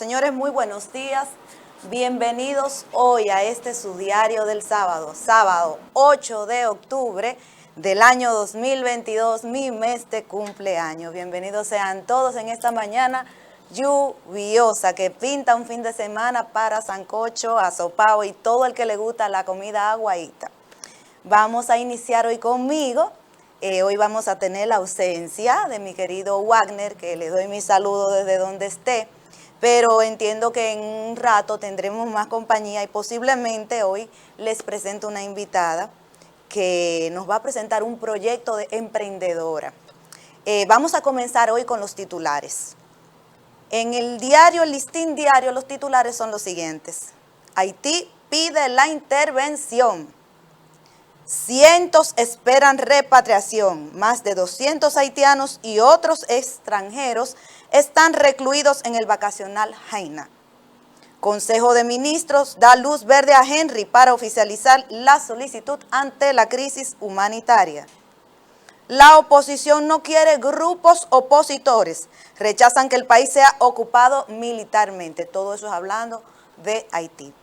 Señores, muy buenos días. Bienvenidos hoy a este su diario del sábado 8 de octubre del año 2022, mi mes de cumpleaños. Bienvenidos sean todos en esta mañana lluviosa que pinta un fin de semana para sancocho, asopao y todo el que le gusta la comida aguadita. Vamos a iniciar hoy conmigo. Hoy vamos a tener la ausencia de mi querido Wagner, que le doy mi saludo desde donde esté, pero entiendo que en un rato tendremos más compañía y posiblemente hoy les presento una invitada que nos va a presentar un proyecto de emprendedora. Vamos a comenzar hoy con los titulares. En el diario, el listín diario, los titulares son los siguientes. Haití pide la intervención. Cientos esperan repatriación. Más de 200 haitianos y otros extranjeros están recluidos en el vacacional Jaina. Consejo de Ministros da luz verde a Henry para oficializar la solicitud ante la crisis humanitaria. La oposición no quiere grupos opositores. Rechazan que el país sea ocupado militarmente. Todo eso es hablando de Haití.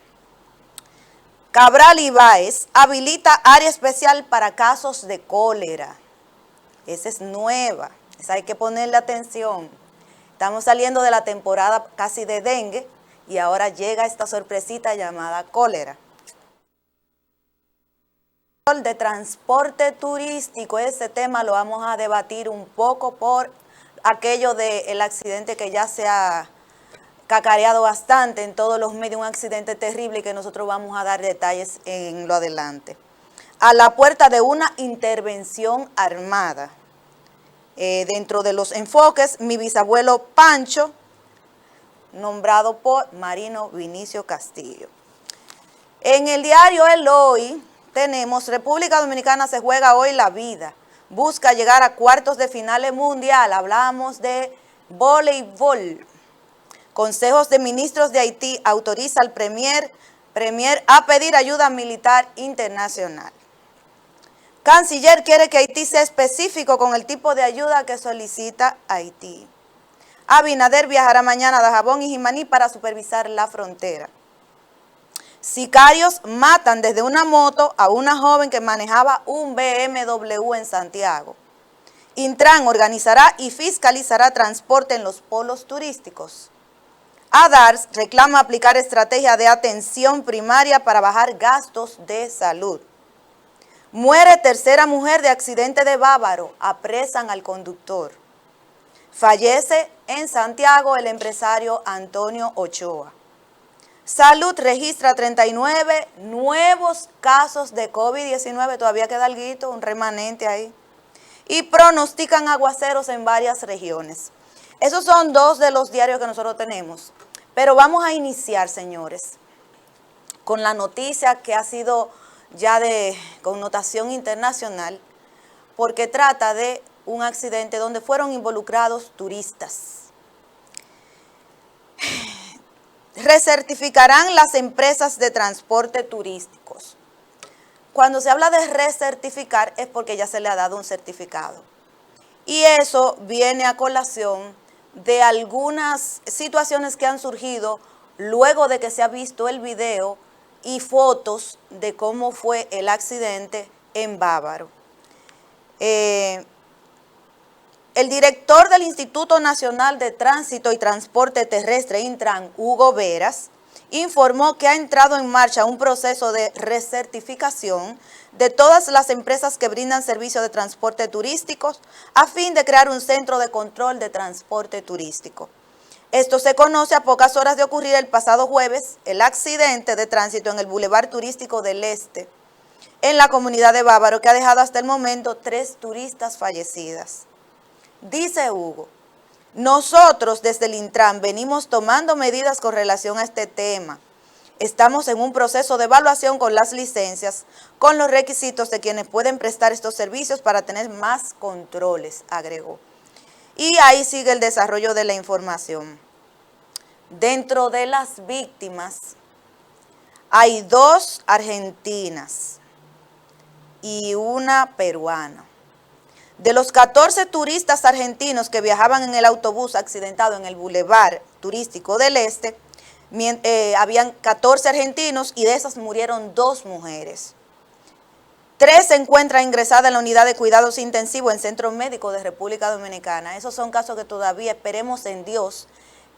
Cabral Ibáez habilita área especial para casos de cólera. Esa es nueva, esa hay que ponerle atención. Estamos saliendo de la temporada casi de dengue y ahora llega esta sorpresita llamada cólera. De transporte turístico, ese tema lo vamos a debatir un poco por aquello del accidente que ya se ha cacareado bastante en todos los medios, un accidente terrible y que nosotros vamos a dar detalles en lo adelante. A la puerta de una intervención armada. Dentro de los enfoques, mi bisabuelo Pancho, nombrado por Marino Vinicio Castillo. En el diario El Hoy tenemos, República Dominicana se juega hoy la vida, busca llegar a cuartos de finales mundial, hablamos de voleibol. Consejos de Ministros de Haití autoriza al Premier a pedir ayuda militar internacional. Canciller quiere que Haití sea específico con el tipo de ayuda que solicita Haití. Abinader viajará mañana a Dajabón y Jimaní para supervisar la frontera. Sicarios matan desde una moto a una joven que manejaba un BMW en Santiago. Intran organizará y fiscalizará transporte en los polos turísticos. ADARS reclama aplicar estrategia de atención primaria para bajar gastos de salud. Muere tercera mujer de accidente de Bávaro, apresan al conductor. Fallece en Santiago el empresario Antonio Ochoa. Salud registra 39 nuevos casos de COVID-19, todavía queda alguito, un remanente ahí. Y pronostican aguaceros en varias regiones. Esos son dos de los diarios que nosotros tenemos. Pero vamos a iniciar, señores, con la noticia que ha sido ya de connotación internacional, porque trata de un accidente donde fueron involucrados turistas. Recertificarán las empresas de transporte turísticos. Cuando se habla de recertificar es porque ya se le ha dado un certificado. Y eso viene a colación de algunas situaciones que han surgido luego de que se ha visto el video y fotos de cómo fue el accidente en Bávaro. El director del Instituto Nacional de Tránsito y Transporte Terrestre, Intran, Hugo Veras, informó que ha entrado en marcha un proceso de recertificación de todas las empresas que brindan servicios de transporte turísticos a fin de crear un centro de control de transporte turístico. Esto se conoce a pocas horas de ocurrir el pasado jueves el accidente de tránsito en el Boulevard Turístico del Este, en la comunidad de Bávaro, que ha dejado hasta el momento 3 turistas fallecidas. Dice Hugo, nosotros desde el Intran venimos tomando medidas con relación a este tema. Estamos en un proceso de evaluación con las licencias, con los requisitos de quienes pueden prestar estos servicios para tener más controles, agregó. Y ahí sigue el desarrollo de la información. Dentro de las víctimas hay 2 argentinas y una peruana. De los 14 turistas argentinos que viajaban en el autobús accidentado en el Boulevard Turístico del Este, habían 14 argentinos y de esas murieron 2 mujeres. 3 se encuentran ingresadas en la unidad de cuidados intensivos en Centro Médico de República Dominicana. Esos son casos que todavía esperemos en Dios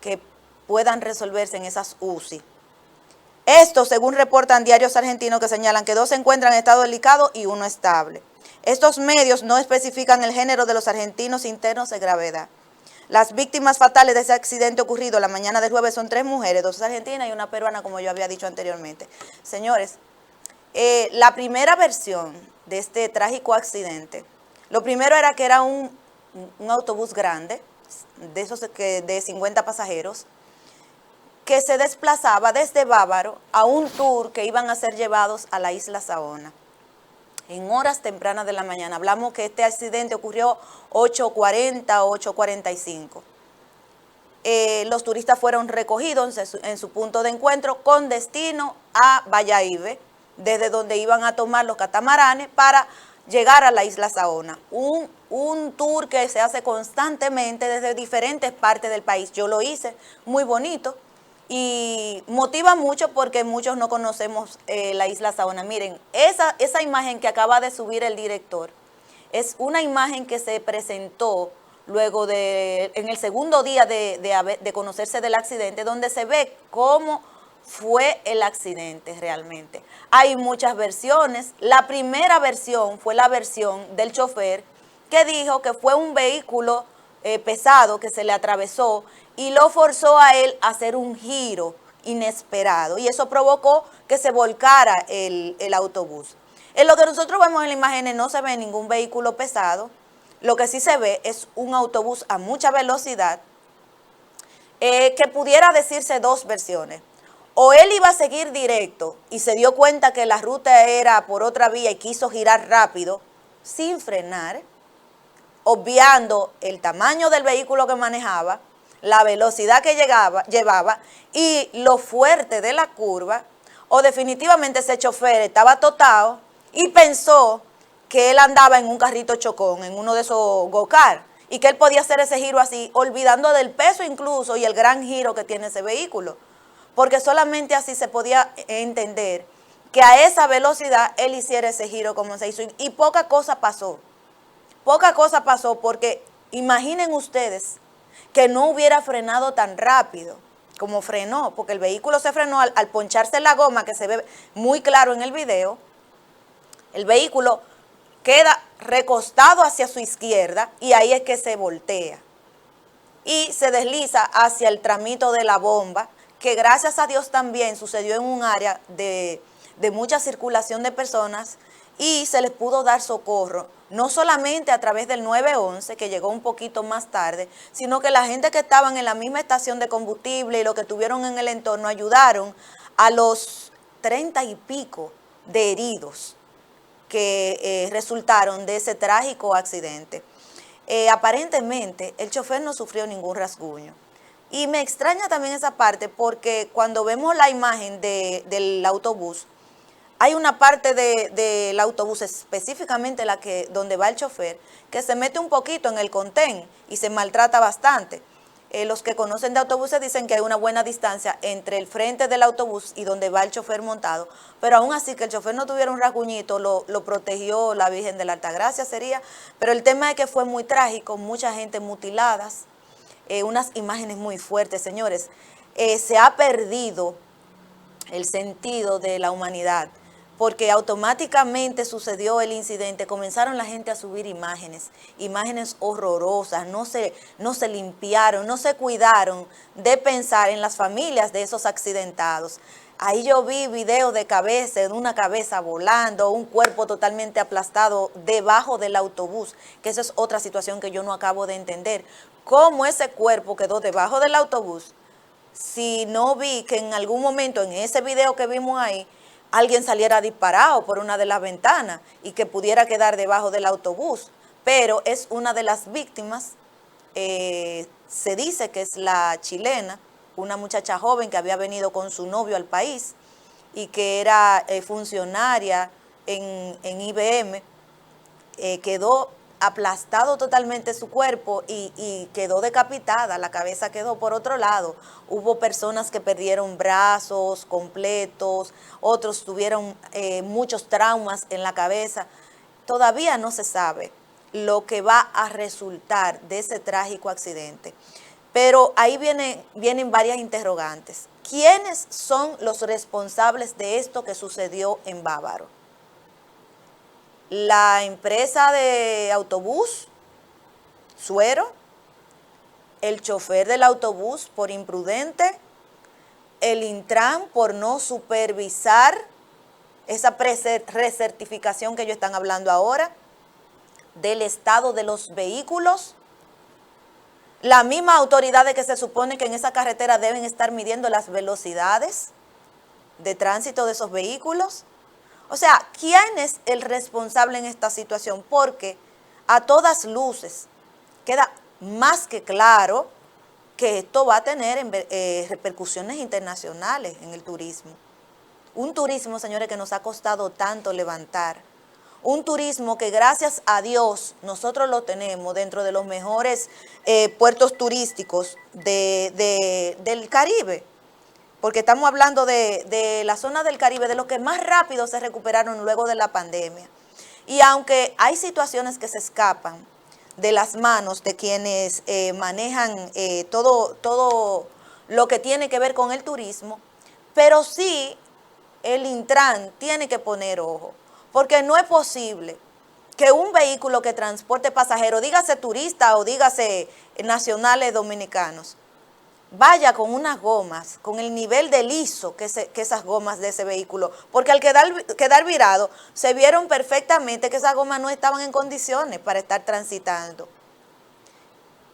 que puedan resolverse en esas UCI. Esto, según reportan diarios argentinos que señalan que 2 se encuentran en estado delicado y 1 estable. Estos medios no especifican el género de los argentinos internos de gravedad. Las víctimas fatales de ese accidente ocurrido la mañana del jueves son 3 mujeres, 2 argentinas y 1 peruana, como yo había dicho anteriormente. Señores, la primera versión de este trágico accidente, lo primero era que era un autobús grande, de esos de 50 pasajeros, que se desplazaba desde Bávaro a un tour que iban a ser llevados a la isla Saona. En horas tempranas de la mañana, hablamos que este accidente ocurrió 8:40 o 8:45. Los turistas fueron recogidos en su punto de encuentro con destino a Bayahíbe, desde donde iban a tomar los catamaranes para llegar a la isla Saona. Un tour que se hace constantemente desde diferentes partes del país. Yo lo hice, muy bonito. Y motiva mucho porque muchos no conocemos la isla Saona. Miren, esa imagen que acaba de subir el director es una imagen que se presentó luego en el segundo día de conocerse del accidente, donde se ve cómo fue el accidente realmente. Hay muchas versiones. La primera versión fue la versión del chofer, que dijo que fue un vehículo pesado que se le atravesó y lo forzó a él a hacer un giro inesperado, y eso provocó que se volcara el autobús. En lo que nosotros vemos en las imágenes no se ve ningún vehículo pesado. Lo que sí se ve es un autobús a mucha velocidad, que pudiera decirse 2 versiones. O él iba a seguir directo y se dio cuenta que la ruta era por otra vía y quiso girar rápido sin frenar, obviando el tamaño del vehículo que manejaba, la velocidad que llevaba y lo fuerte de la curva, o definitivamente ese chofer estaba totado y pensó que él andaba en un carrito chocón, en uno de esos go-kart, y que él podía hacer ese giro así, olvidando del peso incluso y el gran giro que tiene ese vehículo, porque solamente así se podía entender que a esa velocidad él hiciera ese giro como se hizo, y poca cosa pasó. Poca cosa pasó porque imaginen ustedes que no hubiera frenado tan rápido como frenó, porque el vehículo se frenó al poncharse la goma, que se ve muy claro en el video. El vehículo queda recostado hacia su izquierda y ahí es que se voltea y se desliza hacia el tramito de la bomba, que gracias a Dios también sucedió en un área de mucha circulación de personas, y se les pudo dar socorro, no solamente a través del 911, que llegó un poquito más tarde, sino que la gente que estaban en la misma estación de combustible y lo que tuvieron en el entorno ayudaron a los 30 y pico de heridos que resultaron de ese trágico accidente. Aparentemente el chofer no sufrió ningún rasguño. Y me extraña también esa parte, porque cuando vemos la imagen del autobús, hay una parte del autobús, específicamente donde va el chofer, que se mete un poquito en el contén y se maltrata bastante. Los que conocen de autobuses dicen que hay una buena distancia entre el frente del autobús y donde va el chofer montado, pero aún así que el chofer no tuviera un rasguñito, lo protegió la Virgen de la Altagracia sería, pero el tema es que fue muy trágico, mucha gente mutiladas, unas imágenes muy fuertes, señores. Se ha perdido el sentido de la humanidad, porque automáticamente sucedió el incidente, comenzaron la gente a subir imágenes horrorosas, no se limpiaron, no se cuidaron de pensar en las familias de esos accidentados. Ahí yo vi videos de una cabeza volando, un cuerpo totalmente aplastado debajo del autobús, que esa es otra situación que yo no acabo de entender. ¿Cómo ese cuerpo quedó debajo del autobús? Si no vi que en algún momento en ese video que vimos ahí, alguien saliera disparado por una de las ventanas y que pudiera quedar debajo del autobús. Pero es una de las víctimas, se dice que es la chilena, una muchacha joven que había venido con su novio al país y que era funcionaria en IBM, quedó aplastado totalmente su cuerpo y quedó decapitada, la cabeza quedó por otro lado. Hubo personas que perdieron brazos completos, otros tuvieron muchos traumas en la cabeza. Todavía no se sabe lo que va a resultar de ese trágico accidente. Pero ahí vienen varias interrogantes. ¿Quiénes son los responsables de esto que sucedió en Bávaro? La empresa de autobús, Suero, el chofer del autobús por imprudente, el Intran por no supervisar esa recertificación que ellos están hablando ahora, del estado de los vehículos, la misma autoridad de que se supone que en esa carretera deben estar midiendo las velocidades de tránsito de esos vehículos. O sea, ¿quién es el responsable en esta situación? Porque a todas luces queda más que claro que esto va a tener repercusiones internacionales en el turismo. Un turismo, señores, que nos ha costado tanto levantar. Un turismo que gracias a Dios nosotros lo tenemos dentro de los mejores puertos turísticos del Caribe. Porque estamos hablando de la zona del Caribe, de los que más rápido se recuperaron luego de la pandemia. Y aunque hay situaciones que se escapan de las manos de quienes manejan todo lo que tiene que ver con el turismo, pero sí el Intran tiene que poner ojo, porque no es posible que un vehículo que transporte pasajeros, dígase turista o dígase nacionales dominicanos, vaya con unas gomas, con el nivel de liso que esas gomas de ese vehículo, porque al quedar virado, se vieron perfectamente que esas gomas no estaban en condiciones para estar transitando.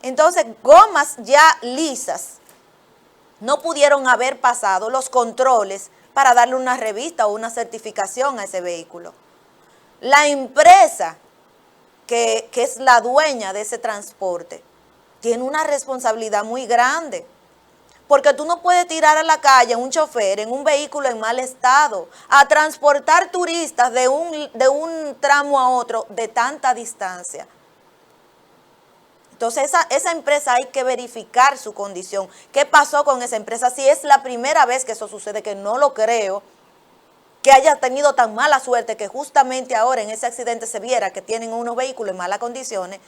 Entonces, gomas ya lisas no pudieron haber pasado los controles para darle una revista o una certificación a ese vehículo. La empresa que es la dueña de ese transporte tiene una responsabilidad muy grande. Porque tú no puedes tirar a la calle a un chofer en un vehículo en mal estado a transportar turistas de un tramo a otro de tanta distancia. Entonces esa empresa hay que verificar su condición. ¿Qué pasó con esa empresa? Si es la primera vez que eso sucede, que no lo creo, que haya tenido tan mala suerte que justamente ahora en ese accidente se viera que tienen unos vehículos en malas condiciones.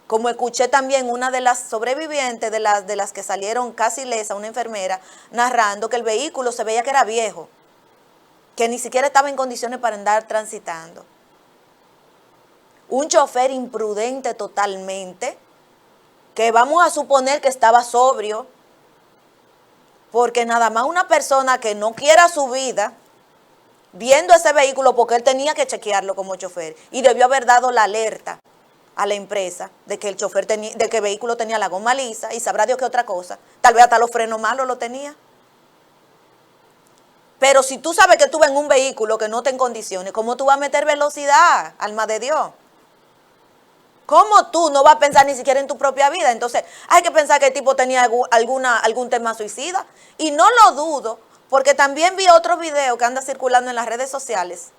Como escuché también una de las sobrevivientes, de las que salieron casi ilesa, una enfermera, narrando que el vehículo se veía que era viejo, que ni siquiera estaba en condiciones para andar transitando. Un chofer imprudente totalmente, que vamos a suponer que estaba sobrio, porque nada más una persona que no quiera su vida, viendo ese vehículo, porque él tenía que chequearlo como chofer, y debió haber dado la alerta a la empresa de que de que el vehículo tenía la goma lisa y sabrá Dios qué otra cosa. Tal vez hasta los frenos malos lo tenía. Pero si tú sabes que tú vas en un vehículo que no está en condiciones, ¿cómo tú vas a meter velocidad, alma de Dios? ¿Cómo tú no vas a pensar ni siquiera en tu propia vida? Entonces hay que pensar que el tipo tenía algún tema suicida. Y no lo dudo, porque también vi otro video que anda circulando en las redes sociales,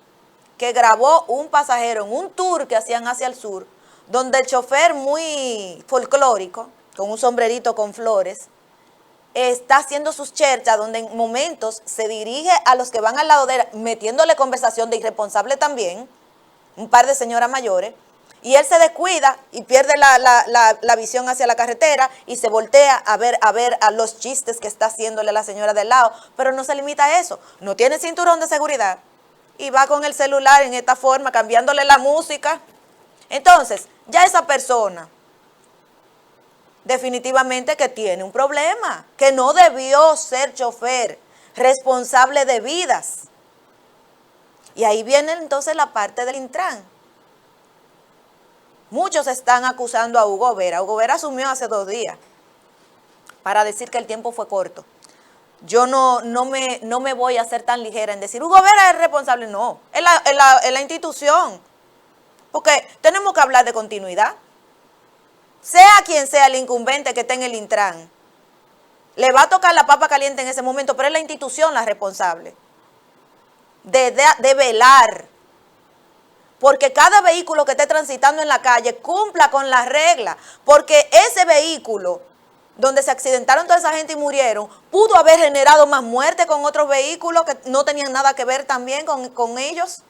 que grabó un pasajero en un tour que hacían hacia el sur, donde el chofer muy folclórico, con un sombrerito con flores, está haciendo sus cherchas, donde en momentos se dirige a los que van al lado de él, metiéndole conversación de irresponsable también, un par de señoras mayores, y él se descuida y pierde la visión hacia la carretera y se voltea a ver a los chistes que está haciéndole la señora del lado, pero no se limita a eso, no tiene cinturón de seguridad y va con el celular en esta forma, cambiándole la música. Entonces, ya esa persona definitivamente que tiene un problema, que no debió ser chofer, responsable de vidas. Y ahí viene entonces la parte del Intran. Muchos están acusando a Hugo Vera. Hugo Vera asumió hace 2 días para decir que el tiempo fue corto. Yo no me voy a hacer tan ligera en decir, Hugo Vera es responsable. No, es la institución. Porque tenemos que hablar de continuidad. Sea quien sea el incumbente que esté en el Intran, le va a tocar la papa caliente en ese momento, pero es la institución la responsable de velar porque cada vehículo que esté transitando en la calle cumpla con las reglas, porque ese vehículo donde se accidentaron toda esa gente y murieron, pudo haber generado más muerte con otros vehículos que no tenían nada que ver también con ellos.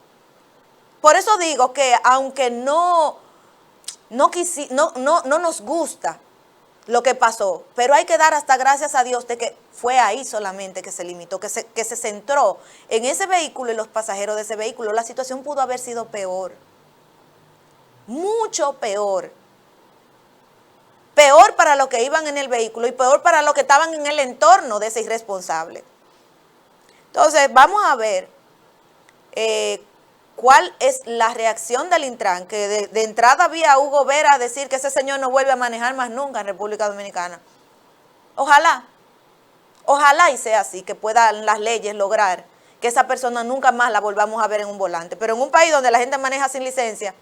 Por eso digo que aunque no nos gusta lo que pasó, pero hay que dar hasta gracias a Dios de que fue ahí solamente que se limitó, que se centró en ese vehículo y los pasajeros de ese vehículo. La situación pudo haber sido peor, mucho peor. Peor para los que iban en el vehículo y peor para los que estaban en el entorno de ese irresponsable. Entonces, vamos a ver cuál es la reacción del Intran, que de entrada había Hugo Vera a decir que ese señor no vuelve a manejar más nunca en República Dominicana. Ojalá y sea así, que puedan las leyes lograr que esa persona nunca más la volvamos a ver en un volante. Pero en un país donde la gente maneja sin licencia,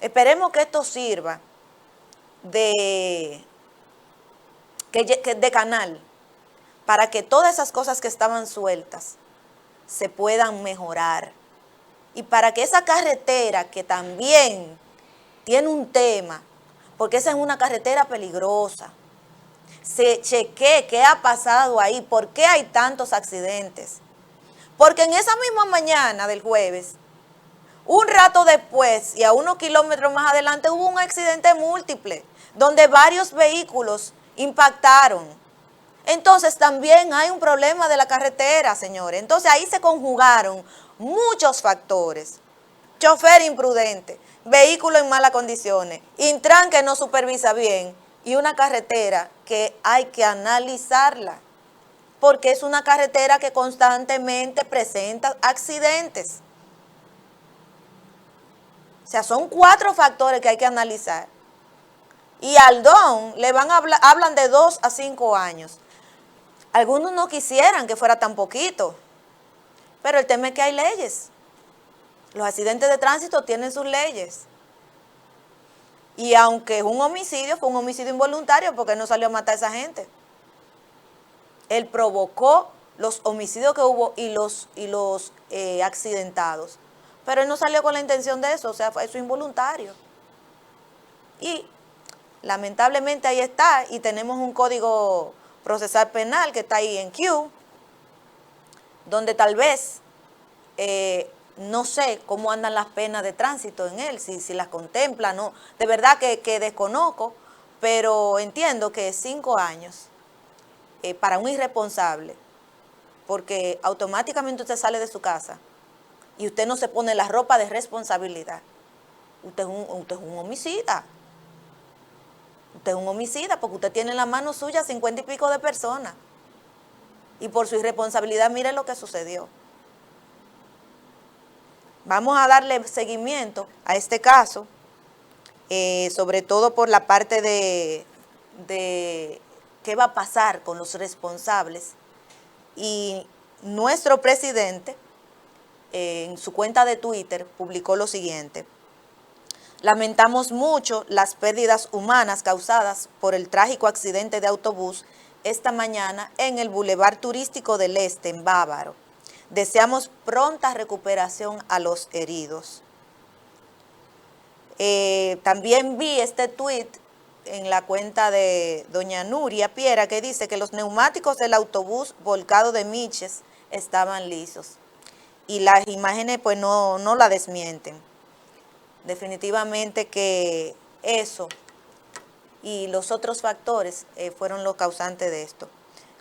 esperemos que esto sirva de canal para que todas esas cosas que estaban sueltas se puedan mejorar. Y para que esa carretera, que también tiene un tema, porque esa es una carretera peligrosa, se chequee qué ha pasado ahí, por qué hay tantos accidentes. Porque en esa misma mañana del jueves, un rato después y a unos kilómetros más adelante hubo un accidente múltiple donde varios vehículos impactaron. Entonces también hay un problema de la carretera, señores. Entonces ahí se conjugaron muchos factores. Chofer imprudente, vehículo en malas condiciones, Intran que no supervisa bien y una carretera que hay que analizarla porque es una carretera que constantemente presenta accidentes. O sea, son 4 factores que hay que analizar. Y al DON le hablan de 2 a 5 años. Algunos no quisieran que fuera tan poquito, pero el tema es que hay leyes. Los accidentes de tránsito tienen sus leyes. Y aunque es un homicidio, fue un homicidio involuntario porque no salió a matar a esa gente. Él provocó los homicidios que hubo y los accidentados. Pero él no salió con la intención de eso, o sea, fue eso involuntario. Y lamentablemente ahí está, y tenemos un código procesal penal que está ahí en Q, donde tal vez, no sé cómo andan las penas de tránsito en él, si las contempla, no, de verdad que desconozco, pero entiendo que 5 años para un irresponsable, porque automáticamente usted sale de su casa y usted no se pone la ropa de responsabilidad. Usted es un homicida. Usted es un homicida porque usted tiene en la mano suya 50 y pico de personas. Y por su irresponsabilidad, mire lo que sucedió. Vamos a darle seguimiento a este caso, sobre todo por la parte de qué va a pasar con los responsables. Y nuestro presidente, en su cuenta de Twitter, publicó lo siguiente: lamentamos mucho las pérdidas humanas causadas por el trágico accidente de autobús esta mañana en el Boulevard Turístico del Este, en Bávaro. Deseamos pronta recuperación a los heridos. También vi este tuit en la cuenta de doña Nuria Piera, que dice que los neumáticos del autobús volcado de Miches estaban lisos. Y las imágenes pues no la desmienten. Definitivamente que eso y los otros factores fueron los causantes de esto.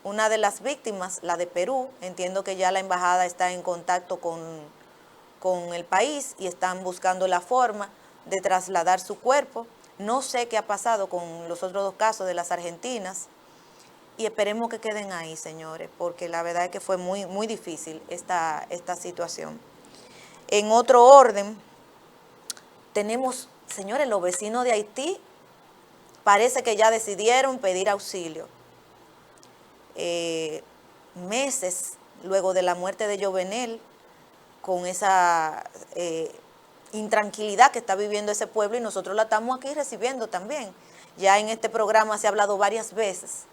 Una de las víctimas, la de Perú, entiendo que ya la embajada está en contacto con el país y están buscando la forma de trasladar su cuerpo. No sé qué ha pasado con los otros 2 casos de las argentinas y esperemos que queden ahí, señores, porque la verdad es que fue muy, muy difícil esta situación. En otro orden, tenemos, señores, los vecinos de Haití parece que ya decidieron pedir auxilio. Meses luego de la muerte de Jovenel, con esa intranquilidad que está viviendo ese pueblo, y nosotros la estamos aquí recibiendo también. Ya en este programa se ha hablado varias veces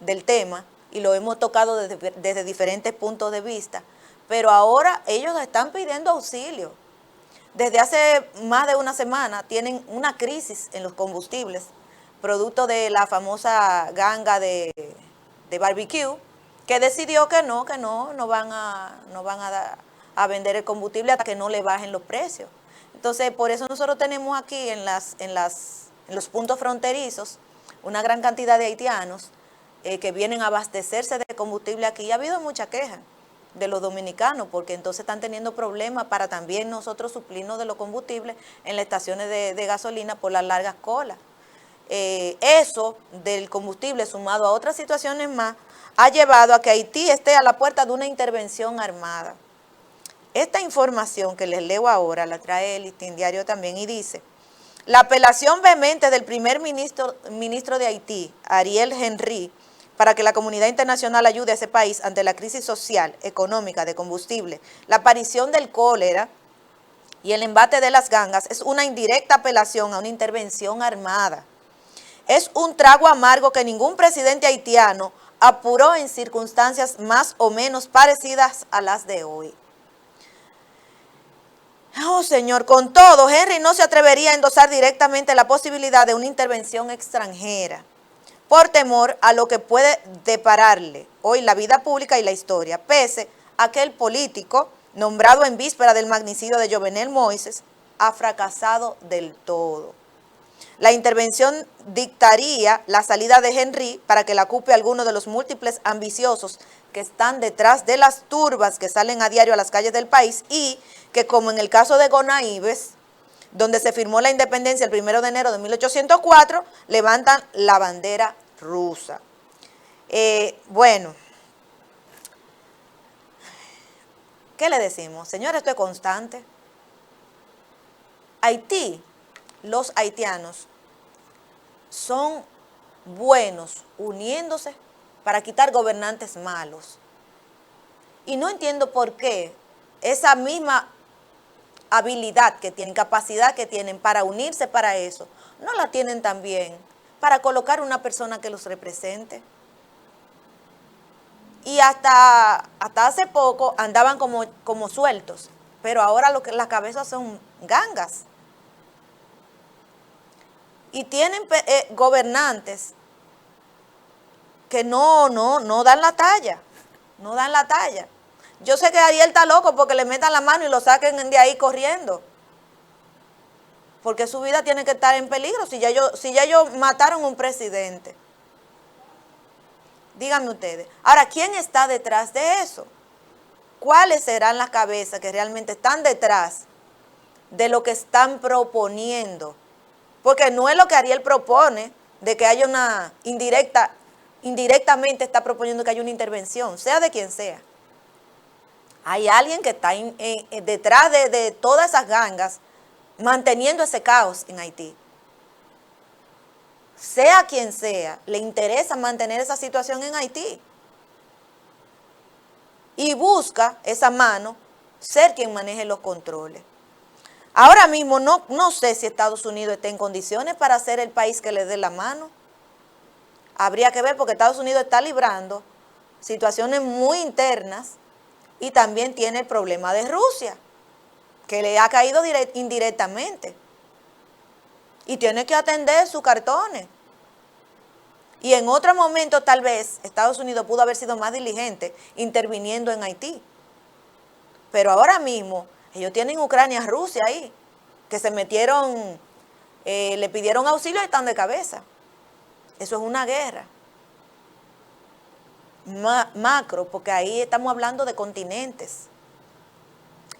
del tema y lo hemos tocado desde diferentes puntos de vista, pero ahora ellos están pidiendo auxilio. Desde hace más de una semana tienen una crisis en los combustibles, producto de la famosa ganga de barbecue, que decidió que no van a vender el combustible hasta que no le bajen los precios. Entonces, por eso nosotros tenemos aquí en los puntos fronterizos una gran cantidad de haitianos que vienen a abastecerse de combustible aquí. Y ha habido mucha queja de los dominicanos, porque entonces están teniendo problemas para también nosotros suplirnos de los combustibles en las estaciones de gasolina por las largas colas. Eso del combustible, sumado a otras situaciones más, ha llevado a que Haití esté a la puerta de una intervención armada. Esta información que les leo ahora la trae el Listín Diario también y dice: la apelación vehemente del primer ministro de Haití, Ariel Henry, para que la comunidad internacional ayude a ese país ante la crisis social, económica, de combustible, la aparición del cólera y el embate de las gangas, es una indirecta apelación a una intervención armada. Es un trago amargo que ningún presidente haitiano apuró en circunstancias más o menos parecidas a las de hoy. Oh, señor, con todo, Henry no se atrevería a endosar directamente la posibilidad de una intervención extranjera, por temor a lo que puede depararle hoy la vida pública y la historia, pese a que el político, nombrado en víspera del magnicidio de Jovenel Moïse, ha fracasado del todo. La intervención dictaría la salida de Henry para que la ocupe alguno de los múltiples ambiciosos que están detrás de las turbas que salen a diario a las calles del país y que, como en el caso de Gonaíves, donde se firmó la independencia el 1 de enero de 1804, levantan la bandera rusa. Bueno, ¿qué le decimos? Señores, esto es constante. Haití, los haitianos son buenos uniéndose para quitar gobernantes malos. Y no entiendo por qué esa misma habilidad que tienen, capacidad que tienen para unirse para eso, no la tienen también para colocar una persona que los represente. Y hasta hace poco andaban como sueltos, pero ahora las cabezas son gangas. Y tienen gobernantes que no dan la talla, no dan la talla. Yo sé que Ariel está loco porque le metan la mano y lo saquen de ahí corriendo. Porque su vida tiene que estar en peligro si ya ellos mataron a un presidente. Díganme ustedes. Ahora, ¿quién está detrás de eso? ¿Cuáles serán las cabezas que realmente están detrás de lo que están proponiendo? Porque no es lo que Ariel propone, de que haya una indirectamente está proponiendo que haya una intervención, sea de quien sea. Hay alguien que está detrás de todas esas gangas, manteniendo ese caos en Haití. Sea quien sea, le interesa mantener esa situación en Haití. Y busca esa mano ser quien maneje los controles. Ahora mismo no sé si Estados Unidos está en condiciones para ser el país que le dé la mano. Habría que ver, porque Estados Unidos está librando situaciones muy internas y también tiene el problema de Rusia, que le ha caído indirectamente. Y tiene que atender sus cartones. Y en otro momento tal vez Estados Unidos pudo haber sido más diligente interviniendo en Haití. Pero ahora mismo ellos tienen Ucrania, Rusia ahí, que se metieron, le pidieron auxilio y están de cabeza. Eso es una guerra macro, porque ahí estamos hablando de continentes.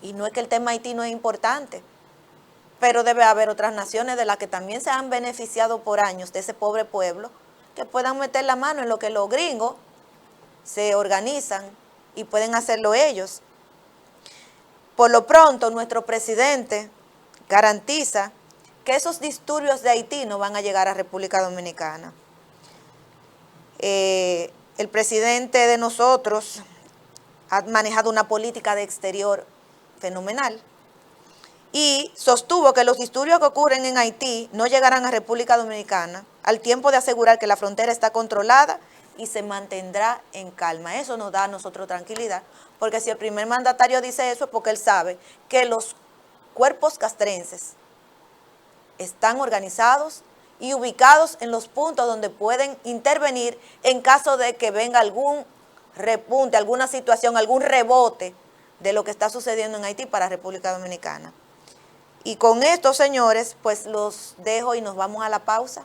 Y no es que el tema Haití no es importante, pero debe haber otras naciones de las que también se han beneficiado por años de ese pobre pueblo, que puedan meter la mano en lo que los gringos se organizan y pueden hacerlo ellos. Por lo pronto, nuestro presidente garantiza que esos disturbios de Haití no van a llegar a República Dominicana. El presidente de nosotros ha manejado una política de exterior fenomenal y sostuvo que los disturbios que ocurren en Haití no llegarán a República Dominicana, al tiempo de asegurar que la frontera está controlada y se mantendrá en calma. Eso nos da a nosotros tranquilidad, porque si el primer mandatario dice eso es porque él sabe que los cuerpos castrenses están organizados y ubicados en los puntos donde pueden intervenir en caso de que venga algún repunte, alguna situación, algún rebote de lo que está sucediendo en Haití para República Dominicana. Y con esto, señores, pues los dejo y nos vamos a la pausa.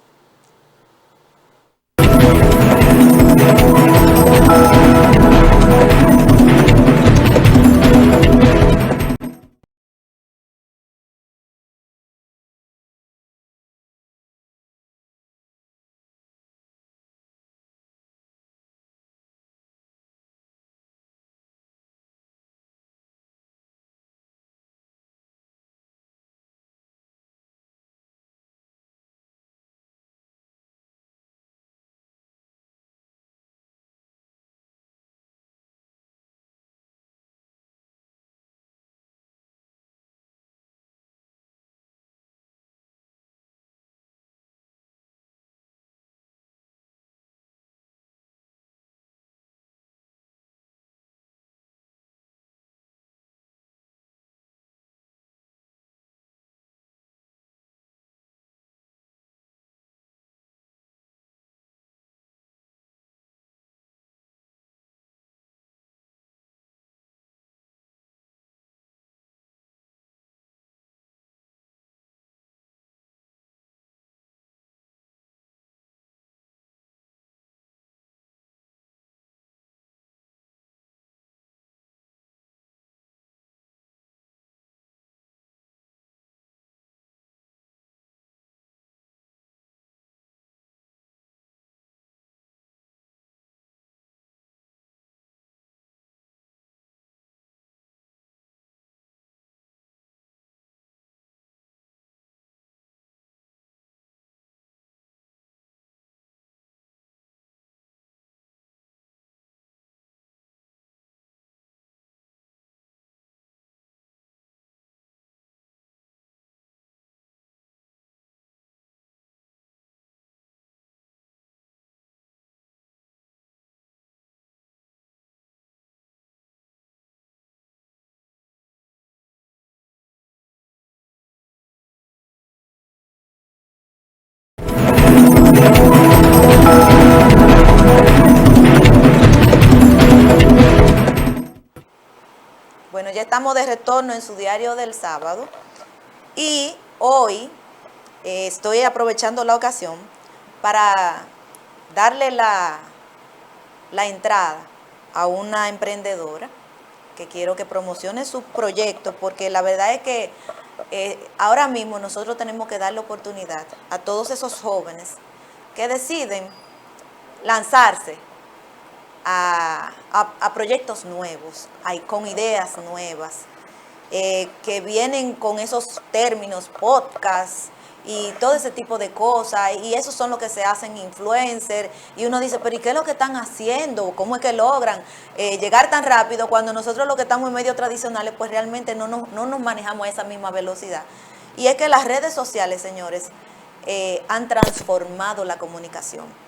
Bueno, ya estamos de retorno en su diario del sábado y hoy estoy aprovechando la ocasión para darle la entrada a una emprendedora que quiero que promocione sus proyectos, porque la verdad es que ahora mismo nosotros tenemos que darle oportunidad a todos esos jóvenes que deciden lanzarse a proyectos nuevos, con ideas nuevas, que vienen con esos términos, podcast y todo ese tipo de cosas, y esos son los que se hacen influencers, y uno dice, pero ¿y qué es lo que están haciendo? ¿Cómo es que logran llegar tan rápido cuando nosotros los que estamos en medios tradicionales pues realmente no nos manejamos a esa misma velocidad? Y es que las redes sociales, señores, han transformado la comunicación.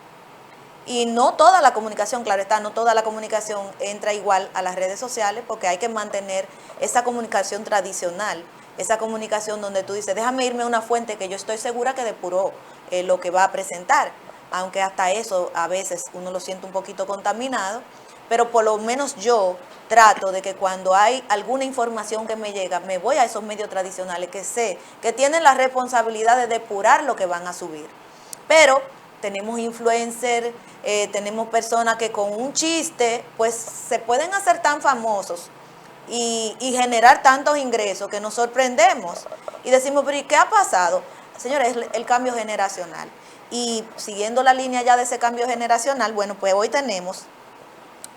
Y no toda la comunicación, claro está, no toda la comunicación entra igual a las redes sociales, porque hay que mantener esa comunicación tradicional, esa comunicación donde tú dices, déjame irme a una fuente que yo estoy segura que depuró lo que va a presentar, aunque hasta eso a veces uno lo siente un poquito contaminado, pero por lo menos yo trato de que cuando hay alguna información que me llega, me voy a esos medios tradicionales que sé que tienen la responsabilidad de depurar lo que van a subir. Pero tenemos influencers, tenemos personas que con un chiste pues se pueden hacer tan famosos y generar tantos ingresos que nos sorprendemos y decimos, pero ¿y qué ha pasado? Señores, es el cambio generacional. Y siguiendo la línea ya de ese cambio generacional, bueno, pues hoy tenemos